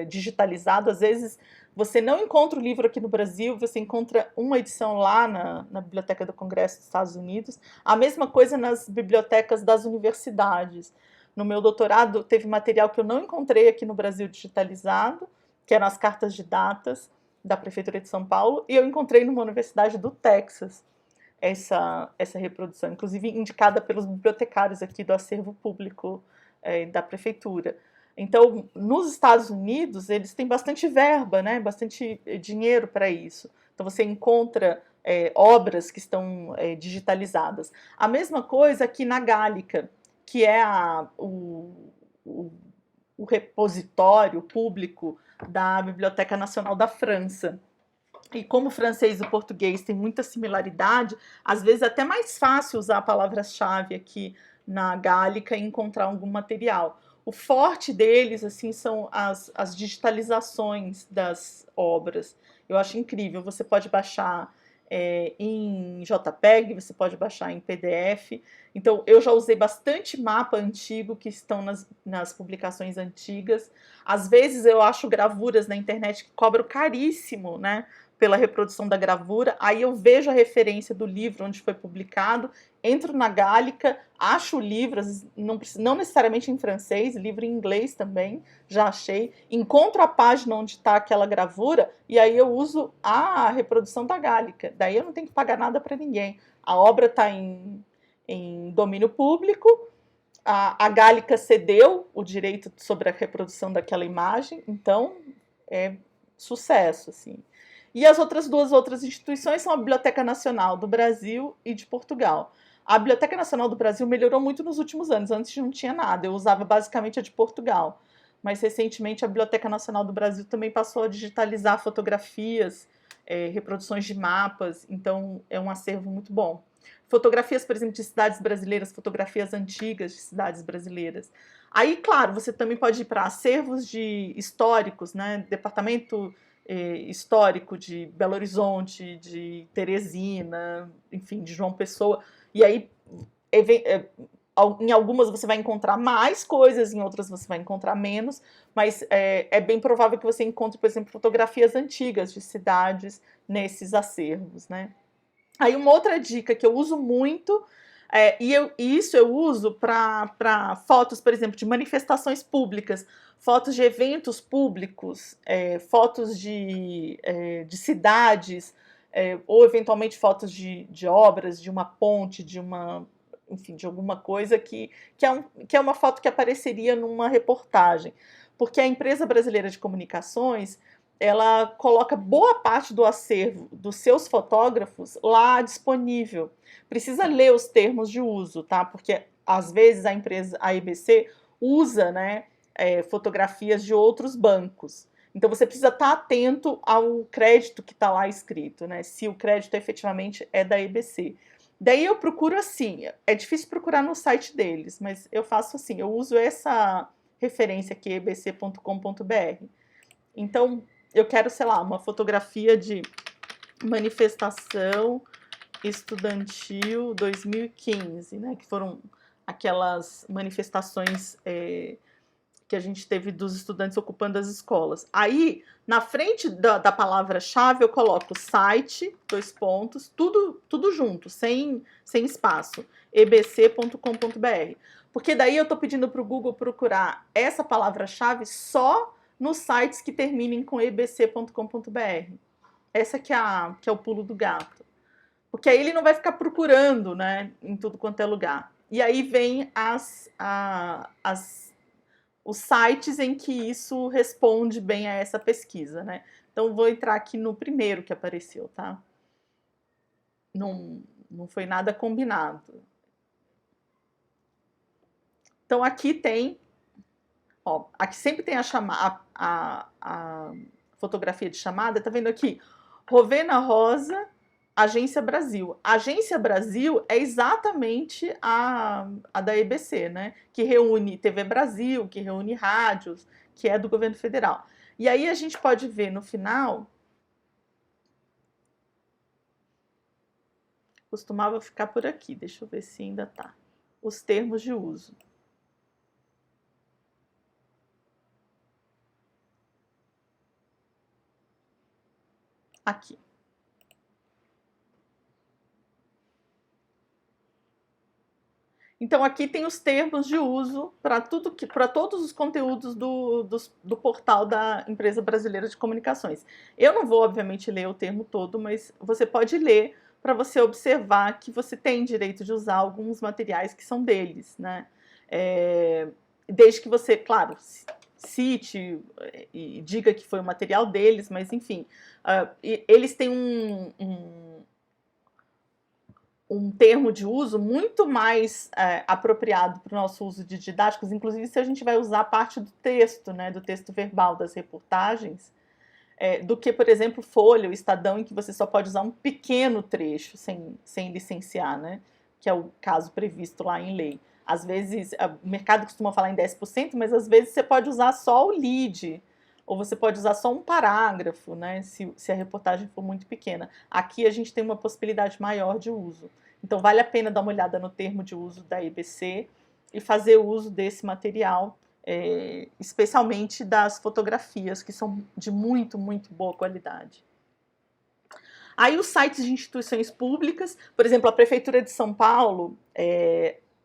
digitalizado. Às vezes você não encontra o livro aqui no Brasil, você encontra uma edição lá na Biblioteca do Congresso dos Estados Unidos. A mesma coisa nas bibliotecas das universidades. No meu doutorado teve material que eu não encontrei aqui no Brasil digitalizado, que eram as cartas de datas da Prefeitura de São Paulo, e eu encontrei numa universidade do Texas essa reprodução, inclusive indicada pelos bibliotecários aqui do acervo público da prefeitura. Então, nos Estados Unidos, eles têm bastante verba, né, bastante dinheiro para isso. Então, você encontra obras que estão digitalizadas. A mesma coisa aqui na Gálica, que é o repositório público da Biblioteca Nacional da França. E como o francês e o português têm muita similaridade, às vezes é até mais fácil usar a palavra-chave aqui na Gálica e encontrar algum material. o forte deles, assim, são as digitalizações das obras. Eu acho incrível. Você pode baixar em JPEG, você pode baixar em PDF. Então, eu já usei bastante mapa antigo que estão nas publicações antigas. Às vezes eu acho gravuras na internet que cobram caríssimo, né, pela reprodução da gravura. Aí eu vejo a referência do livro onde foi publicado, entro na Gálica, acho o livro, não necessariamente em francês, livro em inglês também, já achei, encontro a página onde está aquela gravura e aí eu uso a reprodução da Gálica. Daí eu não tenho que pagar nada para ninguém. A obra está em domínio público, a Gálica cedeu o direito sobre a reprodução daquela imagem, então é sucesso, assim. E as outras instituições são a Biblioteca Nacional do Brasil e de Portugal. A Biblioteca Nacional do Brasil melhorou muito nos últimos anos, antes não tinha nada, eu usava basicamente a de Portugal. Mas recentemente a Biblioteca Nacional do Brasil também passou a digitalizar fotografias, reproduções de mapas, então é um acervo muito bom. Fotografias, por exemplo, de cidades brasileiras, fotografias antigas de cidades brasileiras. Aí, claro, você também pode ir para acervos históricos, né? Departamento histórico de Belo Horizonte, de Teresina, enfim, de João Pessoa. E aí, em algumas você vai encontrar mais coisas, em outras você vai encontrar menos, mas é bem provável que você encontre, por exemplo, fotografias antigas de cidades nesses acervos, né? Aí uma outra dica que eu uso muito, isso eu uso para fotos, por exemplo, de manifestações públicas, fotos de eventos públicos, fotos de cidades, ou eventualmente fotos de obras, de uma ponte, enfim, de alguma coisa que é uma foto que apareceria numa reportagem. Porque a Empresa Brasileira de Comunicações, ela coloca boa parte do acervo dos seus fotógrafos lá disponível. Precisa ler os termos de uso, tá? Porque às vezes a EBC usa, né, fotografias de outros bancos. Então você precisa estar atento ao crédito que está lá escrito, né? Se o crédito efetivamente é da EBC. Daí eu procuro assim, é difícil procurar no site deles, mas eu faço assim, eu uso essa referência aqui, ebc.com.br. Então, eu quero, sei lá, uma fotografia de manifestação estudantil 2015, né? Que foram aquelas manifestações que a gente teve dos estudantes ocupando as escolas. Aí, na frente da palavra-chave, eu coloco site, 2 pontos, tudo junto, sem espaço, ebc.com.br. Porque daí eu estou pedindo para o Google procurar essa palavra-chave só nos sites que terminem com ebc.com.br. Essa que é o pulo do gato. Porque aí ele não vai ficar procurando, né, em tudo quanto é lugar. E aí vem os sites em que isso responde bem a essa pesquisa, né? Então, vou entrar aqui no primeiro que apareceu, tá? Não foi nada combinado. Então, aqui tem... Ó, aqui sempre tem a fotografia de chamada, tá vendo aqui? Rovena Rosa, Agência Brasil. A Agência Brasil é exatamente a da EBC, né? Que reúne TV Brasil, que reúne rádios, que é do governo federal. E aí a gente pode ver no final, costumava ficar por aqui, deixa eu ver se ainda tá, os termos de uso. Aqui. Então, aqui tem os termos de uso para todos os conteúdos do portal da Empresa Brasileira de Comunicações. Eu não vou, obviamente, ler o termo todo, mas você pode ler para você observar que você tem direito de usar alguns materiais que são deles, né? Desde que você, claro, cite e diga que foi o material deles, mas enfim, eles têm um termo de uso muito mais apropriado para o nosso uso de didáticos, inclusive se a gente vai usar parte do texto, né, do texto verbal das reportagens, do que, por exemplo, Folha, o Estadão, em que você só pode usar um pequeno trecho sem licenciar, né, que é o caso previsto lá em lei. Às vezes, o mercado costuma falar em 10%, mas às vezes você pode usar só o lead, ou você pode usar só um parágrafo, né, se a reportagem for muito pequena. Aqui a gente tem uma possibilidade maior de uso. Então vale a pena dar uma olhada no termo de uso da EBC e fazer uso desse material, especialmente das fotografias, que são de muito, muito boa qualidade. Aí os sites de instituições públicas, por exemplo, a Prefeitura de São Paulo,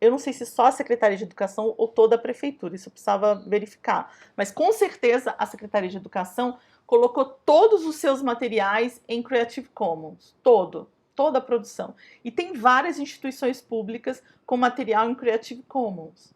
eu não sei se só a Secretaria de Educação ou toda a Prefeitura, isso eu precisava verificar, mas com certeza a Secretaria de Educação colocou todos os seus materiais em Creative Commons, toda a produção. E tem várias instituições públicas com material em Creative Commons.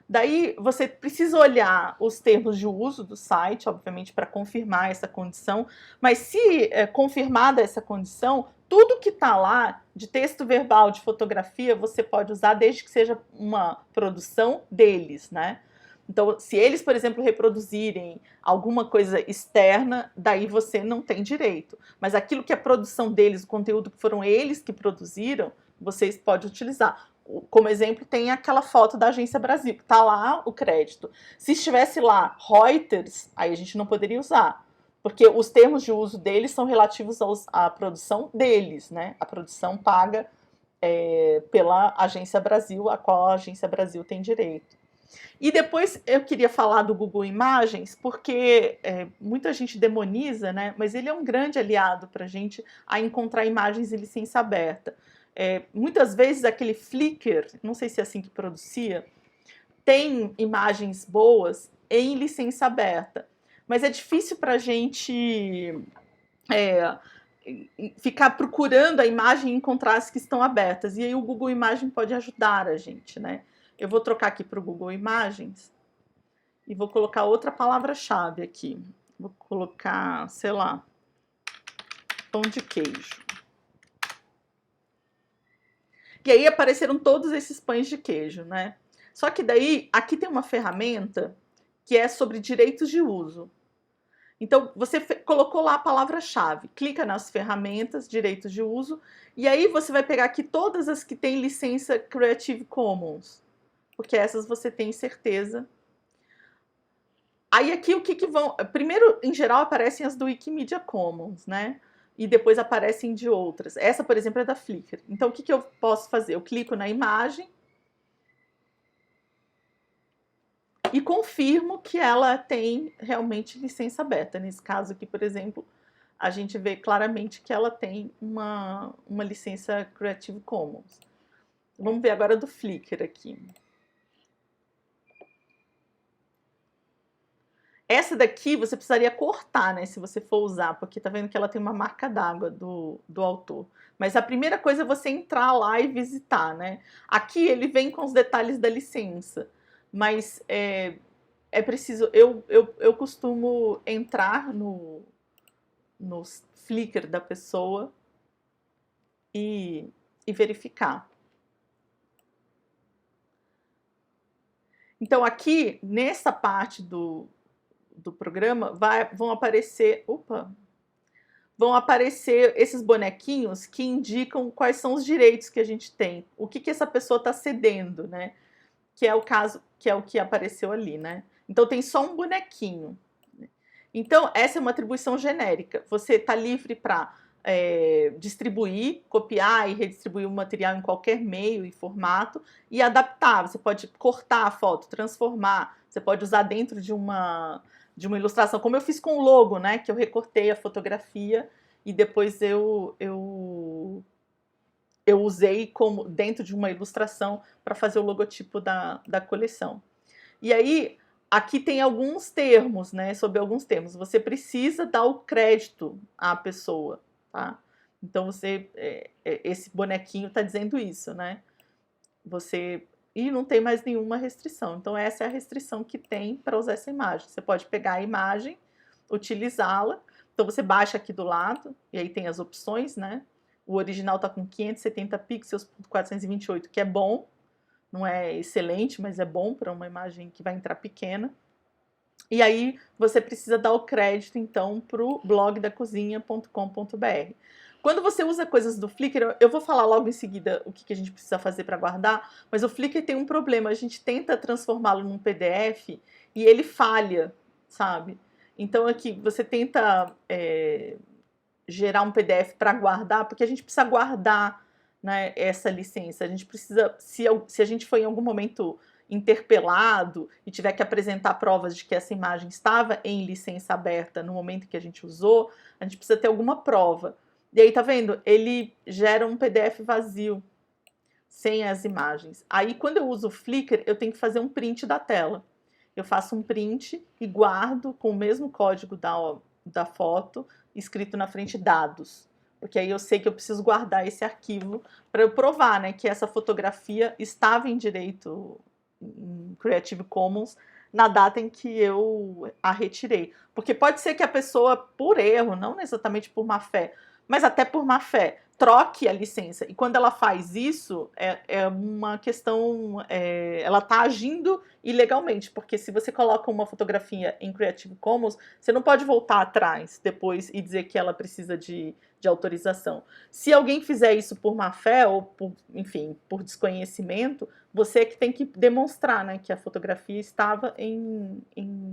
Daí você precisa olhar os termos de uso do site, obviamente, para confirmar essa condição, mas se confirmada essa condição, tudo que está lá, de texto verbal, de fotografia, você pode usar desde que seja uma produção deles, né? Então, se eles, por exemplo, reproduzirem alguma coisa externa, daí você não tem direito. Mas aquilo que é produção deles, o conteúdo que foram eles que produziram, vocês podem utilizar. Como exemplo, tem aquela foto da Agência Brasil, que está lá o crédito. Se estivesse lá Reuters, aí a gente não poderia usar, porque os termos de uso deles são relativos à produção deles, né? A produção paga pela Agência Brasil, a qual a Agência Brasil tem direito. E depois eu queria falar do Google Imagens, porque muita gente demoniza, né? Mas ele é um grande aliado para a gente a encontrar imagens em licença aberta. Muitas vezes aquele Flickr, não sei se é assim que pronuncia, tem imagens boas em licença aberta, mas é difícil para a gente ficar procurando a imagem e encontrar as que estão abertas, e aí o Google Imagem pode ajudar a gente, né? Eu vou trocar aqui para o Google Imagens e vou colocar outra palavra-chave aqui. Vou colocar, sei lá, pão de queijo. E aí apareceram todos esses pães de queijo, né? Só que daí, aqui tem uma ferramenta que é sobre direitos de uso. Então, você colocou lá a palavra-chave, clica nas ferramentas, direitos de uso, e aí você vai pegar aqui todas as que têm licença Creative Commons, porque essas você tem certeza. Aí aqui o que vão... Primeiro, em geral, aparecem as do Wikimedia Commons, né? E depois aparecem de outras. Essa, por exemplo, é da Flickr. Então, o que eu posso fazer? Eu clico na imagem e confirmo que ela tem realmente licença aberta. Nesse caso aqui, por exemplo, a gente vê claramente que ela tem uma licença Creative Commons. Vamos ver agora do Flickr aqui. Essa daqui você precisaria cortar, né, se você for usar, porque tá vendo que ela tem uma marca d'água do autor. Mas a primeira coisa é você entrar lá e visitar, né? Aqui ele vem com os detalhes da licença, mas é preciso... Eu costumo entrar no Flickr da pessoa e verificar. Então aqui, nessa parte do programa, vão aparecer esses bonequinhos que indicam quais são os direitos que a gente tem, o que essa pessoa está cedendo, né? Que é o caso, que é o que apareceu ali, né? Então tem só um bonequinho. Então essa é uma atribuição genérica. Você está livre para distribuir, copiar e redistribuir o material em qualquer meio e formato e adaptar. Você pode cortar a foto, transformar, você pode usar dentro de uma ilustração, como eu fiz com o logo, né? Que eu recortei a fotografia e depois eu usei como dentro de uma ilustração para fazer o logotipo da coleção. E aí, aqui tem alguns termos, né? Sobre alguns termos. Você precisa dar o crédito à pessoa, tá? Então, esse bonequinho está dizendo isso, né? E não tem mais nenhuma restrição. Então, essa é a restrição que tem para usar essa imagem. Você pode pegar a imagem, utilizá-la. Então, você baixa aqui do lado, e aí tem as opções, né? O original está com 570 pixels por 428, que é bom. Não é excelente, mas é bom para uma imagem que vai entrar pequena. E aí, você precisa dar o crédito, então, para o blogdacozinha.com.br. Quando você usa coisas do Flickr, eu vou falar logo em seguida o que a gente precisa fazer para guardar, mas o Flickr tem um problema, a gente tenta transformá-lo num PDF e ele falha, sabe? Então aqui, você tenta gerar um PDF para guardar, porque a gente precisa guardar, né, essa licença, a gente precisa, se a gente for em algum momento interpelado e tiver que apresentar provas de que essa imagem estava em licença aberta no momento que a gente usou, a gente precisa ter alguma prova. E aí, tá vendo? Ele gera um PDF vazio, sem as imagens. Aí, quando eu uso o Flickr, eu tenho que fazer um print da tela. Eu faço um print e guardo com o mesmo código da foto, escrito na frente dados. Porque aí eu sei que eu preciso guardar esse arquivo para eu provar, né, que essa fotografia estava em direito em Creative Commons na data em que eu a retirei. Porque pode ser que a pessoa, por erro, não exatamente por má fé, mas até por má fé, troque a licença. E quando ela faz isso, é uma questão, ela está agindo ilegalmente, porque se você coloca uma fotografia em Creative Commons, você não pode voltar atrás depois e dizer que ela precisa de autorização. Se alguém fizer isso por má fé ou, enfim, por desconhecimento, você é que tem que demonstrar, né, que a fotografia estava em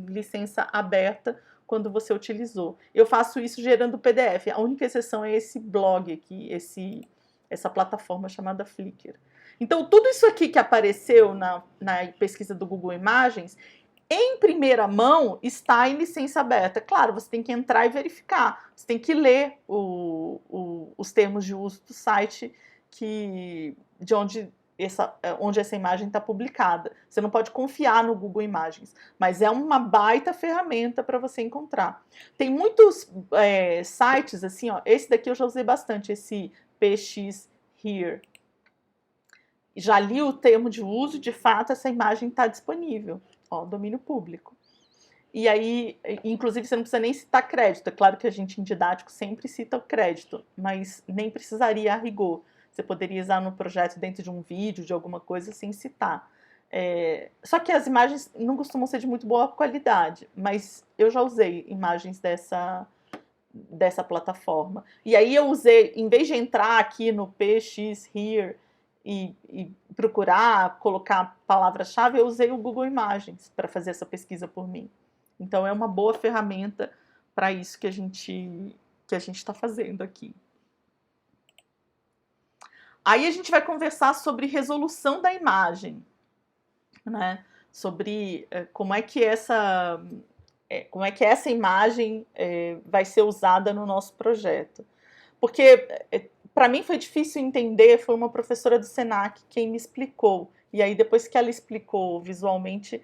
licença aberta quando você utilizou. Eu faço isso gerando PDF. A única exceção é esse blog aqui, essa plataforma chamada Flickr. Então, tudo isso aqui que apareceu na pesquisa do Google Imagens, em primeira mão, está em licença aberta. Claro, você tem que entrar e verificar. Você tem que ler os termos de uso do site de onde essa imagem está publicada. Você não pode confiar no Google Imagens, mas é uma baita ferramenta para você encontrar. Tem muitos sites, assim, ó, esse daqui eu já usei bastante, esse PX Here. Já li o termo de uso, de fato, essa imagem está disponível, ó, domínio público. E aí, inclusive, você não precisa nem citar crédito. É claro que a gente, em didático, sempre cita o crédito, mas nem precisaria a rigor. Você poderia usar no projeto dentro de um vídeo, de alguma coisa, sem citar. Só que as imagens não costumam ser de muito boa qualidade, mas eu já usei imagens dessa plataforma. E aí eu usei, em vez de entrar aqui no PX Here e procurar, colocar palavra-chave, eu usei o Google Imagens para fazer essa pesquisa por mim. Então é uma boa ferramenta para isso que a gente está fazendo aqui. Aí a gente vai conversar sobre resolução da imagem, né? Sobre como é que essa imagem vai ser usada no nosso projeto. Porque para mim foi difícil entender, foi uma professora do Senac quem me explicou. E aí depois que ela explicou visualmente,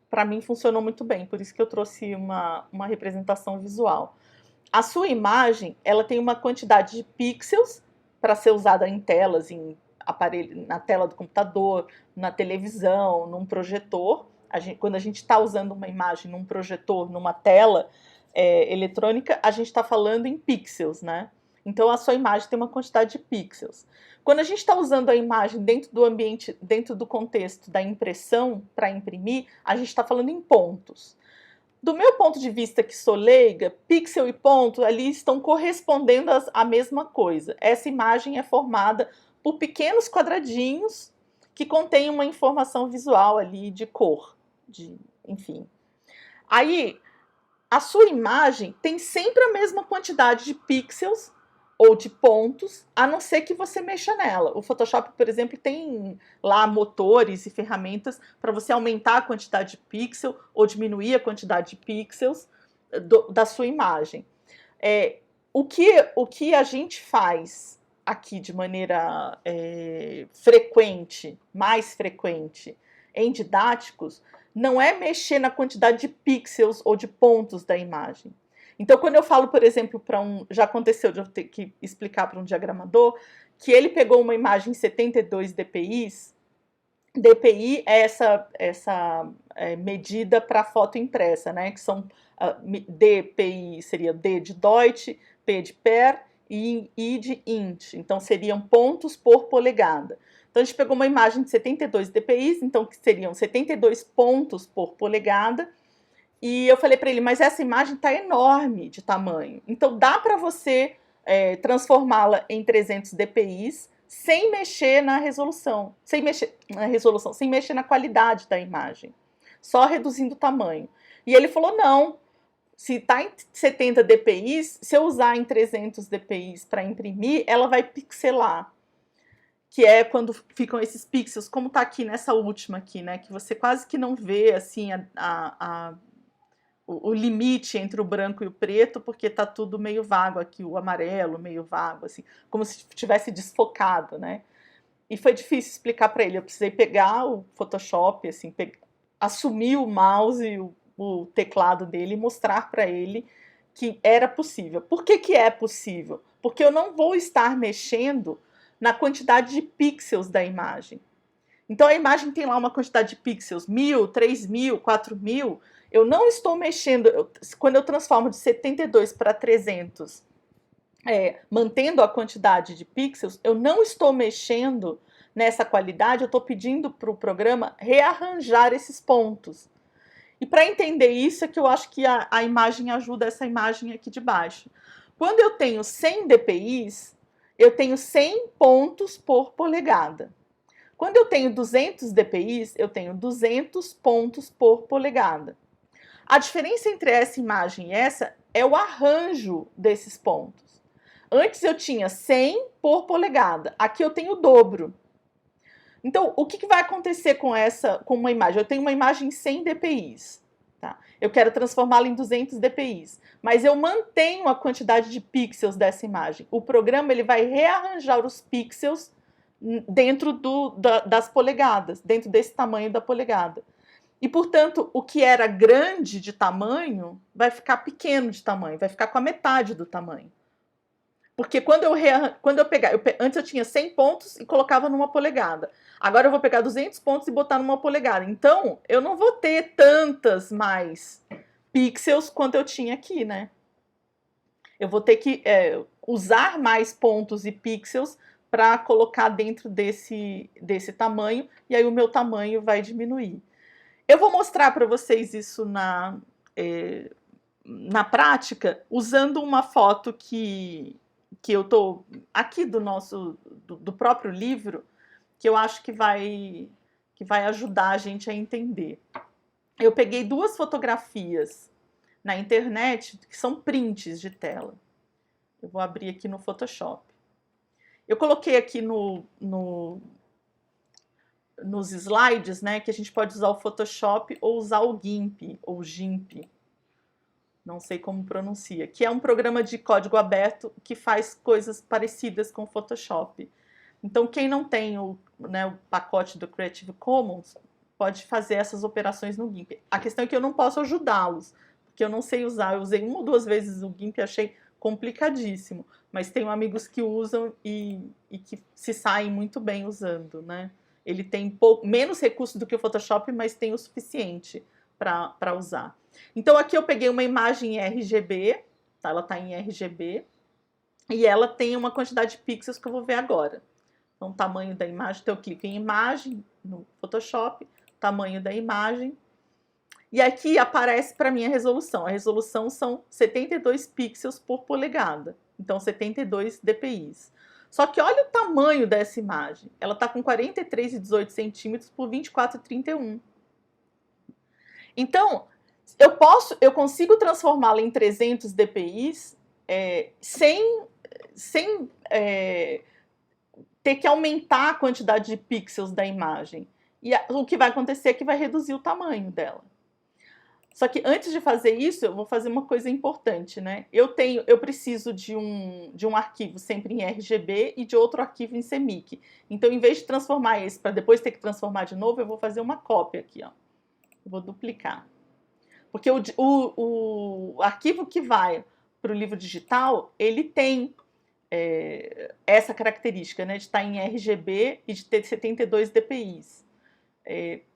para mim funcionou muito bem, por isso que eu trouxe uma representação visual. A sua imagem, ela tem uma quantidade de pixels para ser usada em telas, em aparelho, na tela do computador, na televisão, num projetor. Quando a gente está usando uma imagem num projetor, numa tela eletrônica, a gente está falando em pixels, né? Então a sua imagem tem uma quantidade de pixels. Quando a gente está usando a imagem dentro do ambiente, dentro do contexto da impressão para imprimir, a gente está falando em pontos. Do meu ponto de vista, que sou leiga, pixel e ponto ali estão correspondendo à mesma coisa. Essa imagem é formada por pequenos quadradinhos que contêm uma informação visual ali de cor, enfim. Aí, a sua imagem tem sempre a mesma quantidade de pixels ou de pontos, a não ser que você mexa nela. O Photoshop, por exemplo, tem lá motores e ferramentas para você aumentar a quantidade de pixel ou diminuir a quantidade de pixels da sua imagem. O que a gente faz aqui de maneira frequente, mais frequente, em didáticos, não é mexer na quantidade de pixels ou de pontos da imagem. Então, quando eu falo, por exemplo, já aconteceu de eu ter que explicar para um diagramador que ele pegou uma imagem 72 dpi, dpi é essa medida para foto impressa, né? Que são dpi seria D de Deutsch, P de Per e I de Int. Então, seriam pontos por polegada. Então, a gente pegou uma imagem de 72 dpi, então que seriam 72 pontos por polegada. E eu falei para ele, mas essa imagem está enorme de tamanho. Então, dá para você transformá-la em 300 dpi sem mexer na resolução, sem mexer na qualidade da imagem, só reduzindo o tamanho. E ele falou, não, se está em 70 dpi, se eu usar em 300 dpi para imprimir, ela vai pixelar, que é quando ficam esses pixels, como está aqui nessa última aqui, né, que você quase que não vê assim o limite entre o branco e o preto, porque tá tudo meio vago aqui, o amarelo meio vago, assim, como se tivesse desfocado, né? E foi difícil explicar para ele. Eu precisei pegar o Photoshop, assim, assumir o mouse e o teclado dele e mostrar para ele que era possível. Por que que é possível? Porque eu não vou estar mexendo na quantidade de pixels da imagem. Então a imagem tem lá uma quantidade de pixels, 1000, 3000, 4000. Eu não estou mexendo, quando eu transformo de 72 para 300, mantendo a quantidade de pixels, eu não estou mexendo nessa qualidade, eu estou pedindo para o programa rearranjar esses pontos. E para entender isso é que eu acho que a imagem ajuda essa imagem aqui de baixo. Quando eu tenho 100 dpi, eu tenho 100 pontos por polegada. Quando eu tenho 200 dpi, eu tenho 200 pontos por polegada. A diferença entre essa imagem e essa é o arranjo desses pontos. Antes eu tinha 100 por polegada, aqui eu tenho o dobro. Então, o que vai acontecer com uma imagem? Eu tenho uma imagem em 100 dpi, tá? Eu quero transformá-la em 200 dpi, mas eu mantenho a quantidade de pixels dessa imagem. O programa ele vai rearranjar os pixels dentro das polegadas, dentro desse tamanho da polegada. E, portanto, o que era grande de tamanho vai ficar pequeno de tamanho, vai ficar com a metade do tamanho. Porque quando eu pegar, antes eu tinha 100 pontos e colocava numa polegada. Agora eu vou pegar 200 pontos e botar numa polegada. Então, eu não vou ter tantas mais pixels quanto eu tinha aqui, né? Eu vou ter que usar mais pontos e pixels para colocar dentro desse tamanho, e aí o meu tamanho vai diminuir. Eu vou mostrar para vocês isso na prática, usando uma foto que eu tô aqui do próprio livro, que eu acho que vai ajudar a gente a entender. Eu peguei 2 fotografias na internet que são prints de tela. Eu vou abrir aqui no Photoshop. Eu coloquei aqui nos slides, né, que a gente pode usar o Photoshop ou usar o GIMP, ou GIMP, não sei como pronuncia, que é um programa de código aberto que faz coisas parecidas com o Photoshop. Então, quem não tem o pacote do Creative Commons pode fazer essas operações no GIMP. A questão é que eu não posso ajudá-los, porque eu não sei usar. Eu usei 1 ou 2 vezes o GIMP e achei complicadíssimo, mas tenho amigos que usam e que se saem muito bem usando, né? Ele tem menos recursos do que o Photoshop, mas tem o suficiente para usar. Então, aqui eu peguei uma imagem em RGB, tá? Ela está em RGB, e ela tem uma quantidade de pixels que eu vou ver agora. Então, o tamanho da imagem, então eu clico em imagem no Photoshop, tamanho da imagem, e aqui aparece para mim a resolução. A resolução são 72 pixels por polegada, então 72 dpi. Só que olha o tamanho dessa imagem. Ela está com 43,18 centímetros por 24,31. Então, eu consigo transformá-la em 300 dpi sem ter que aumentar a quantidade de pixels da imagem. E o que vai acontecer é que vai reduzir o tamanho dela. Só que antes de fazer isso, eu vou fazer uma coisa importante, né? Eu preciso de um arquivo sempre em RGB e de outro arquivo em CMYK. Então, em vez de transformar esse para depois ter que transformar de novo, eu vou fazer uma cópia aqui, ó. Eu vou duplicar. Porque o arquivo que vai para o livro digital, ele tem essa característica, né, de estar em RGB e de ter 72 dpi.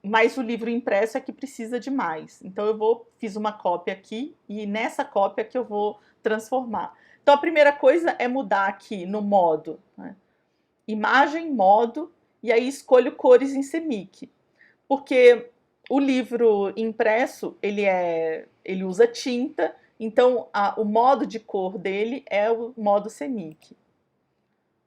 Mas o livro impresso é que precisa de mais. Então eu fiz uma cópia aqui e nessa cópia que eu vou transformar. Então a primeira coisa é mudar aqui no modo, né? Imagem, modo, e aí escolho cores em CMYK. Porque o livro impresso, ele usa tinta Então, o modo de cor dele é o modo CMYK.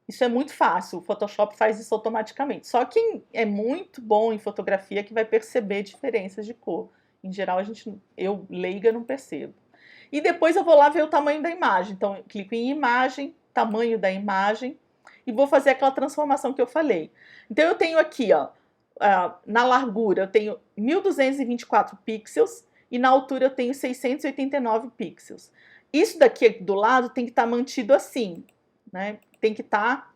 Isso é muito fácil, o Photoshop faz isso automaticamente. Só quem é muito bom em fotografia que vai perceber diferenças de cor. Em geral, eu leiga não percebo. E depois eu vou lá ver o tamanho da imagem. Então, eu clico em imagem, tamanho da imagem, e vou fazer aquela transformação que eu falei. Então, eu tenho aqui, ó, na largura, eu tenho 1224 pixels, e na altura eu tenho 689 pixels. Isso daqui do lado tem que estar mantido assim, né? Tem que estar,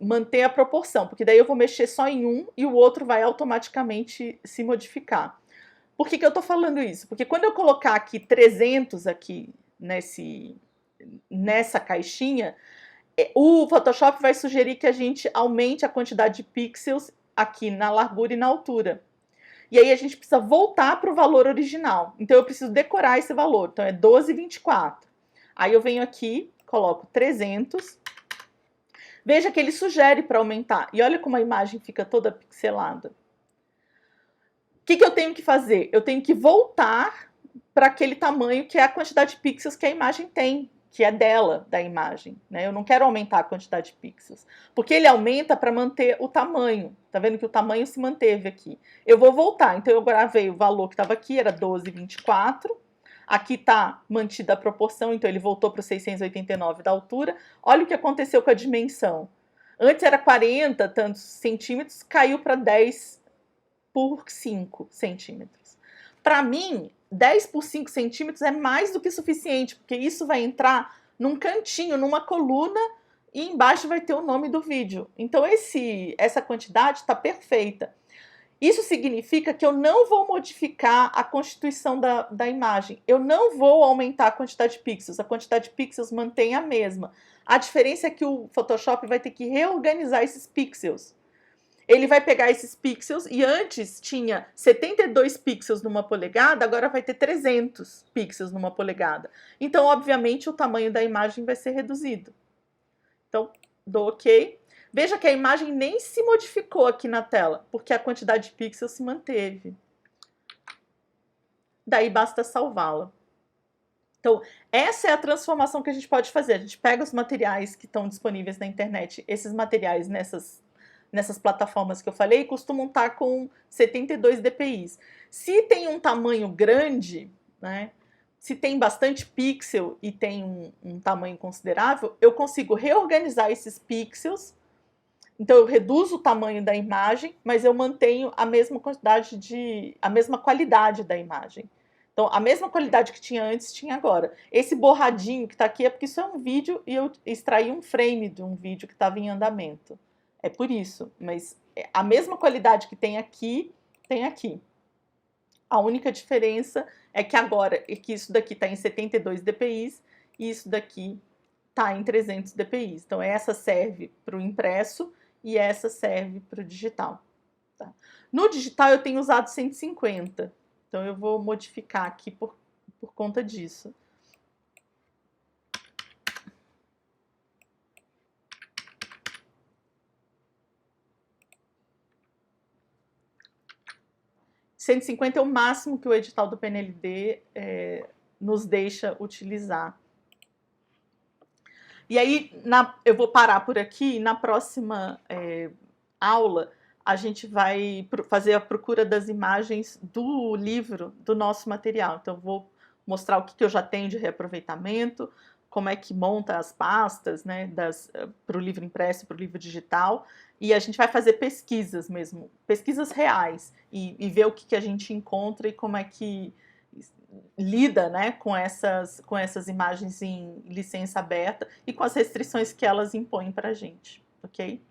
manter a proporção, porque daí eu vou mexer só em um e o outro vai automaticamente se modificar. Por que eu estou falando isso? Porque quando eu colocar aqui 300 aqui nessa caixinha, o Photoshop vai sugerir que a gente aumente a quantidade de pixels aqui na largura e na altura. E aí a gente precisa voltar para o valor original. Então eu preciso decorar esse valor. Então é 1224. Aí eu venho aqui, coloco 300. Veja que ele sugere para aumentar. E olha como a imagem fica toda pixelada. O que eu tenho que fazer? Eu tenho que voltar para aquele tamanho que é a quantidade de pixels que a imagem tem, que é dela, da imagem, né? Eu não quero aumentar a quantidade de pixels, porque ele aumenta para manter o tamanho. Tá vendo que o tamanho se manteve aqui? Eu vou voltar, então eu gravei o valor que estava aqui, era 1224. Aqui está mantida a proporção, então ele voltou para os 689 da altura. Olha o que aconteceu com a dimensão. Antes era 40 tantos centímetros, caiu para 10 por 5 centímetros. Para mim, 10 por 5 centímetros é mais do que suficiente, porque isso vai entrar num cantinho, numa coluna, e embaixo vai ter o nome do vídeo. Então essa quantidade está perfeita. Isso significa que eu não vou modificar a constituição da imagem. Eu não vou aumentar a quantidade de pixels. A quantidade de pixels mantém a mesma. A diferença é que o Photoshop vai ter que reorganizar esses pixels. Ele vai pegar esses pixels e antes tinha 72 pixels numa polegada, agora vai ter 300 pixels numa polegada. Então, obviamente, o tamanho da imagem vai ser reduzido. Então, dou OK. Veja que a imagem nem se modificou aqui na tela, porque a quantidade de pixels se manteve. Daí basta salvá-la. Então, essa é a transformação que a gente pode fazer. A gente pega os materiais que estão disponíveis na internet, esses materiais nessas plataformas que eu falei, costumam estar com 72 dpi. Se tem um tamanho grande, né, se tem bastante pixel e tem um tamanho considerável, eu consigo reorganizar esses pixels. Então eu reduzo o tamanho da imagem, mas eu mantenho a mesma qualidade da imagem. Então, a mesma qualidade que tinha antes, tinha agora. Esse borradinho que está aqui é porque isso é um vídeo e eu extraí um frame de um vídeo que estava em andamento. É por isso, mas a mesma qualidade que tem aqui, tem aqui. A única diferença é que agora isso daqui está em 72 dpi e isso daqui está em 300 dpi. Então, essa serve para o impresso e essa serve para o digital. Tá? No digital, eu tenho usado 150. Então, eu vou modificar aqui por conta disso. R$150 é o máximo que o edital do PNLD nos deixa utilizar. E aí, eu vou parar por aqui e na próxima aula a gente vai fazer a procura das imagens do livro, do nosso material. Então, eu vou mostrar o que eu já tenho de reaproveitamento, como é que monta as pastas, né, para o livro impresso e para o livro digital. E a gente vai fazer pesquisas mesmo, pesquisas reais, e ver o que a gente encontra e como é que lida, né, com essas imagens em licença aberta e com as restrições que elas impõem para a gente, ok?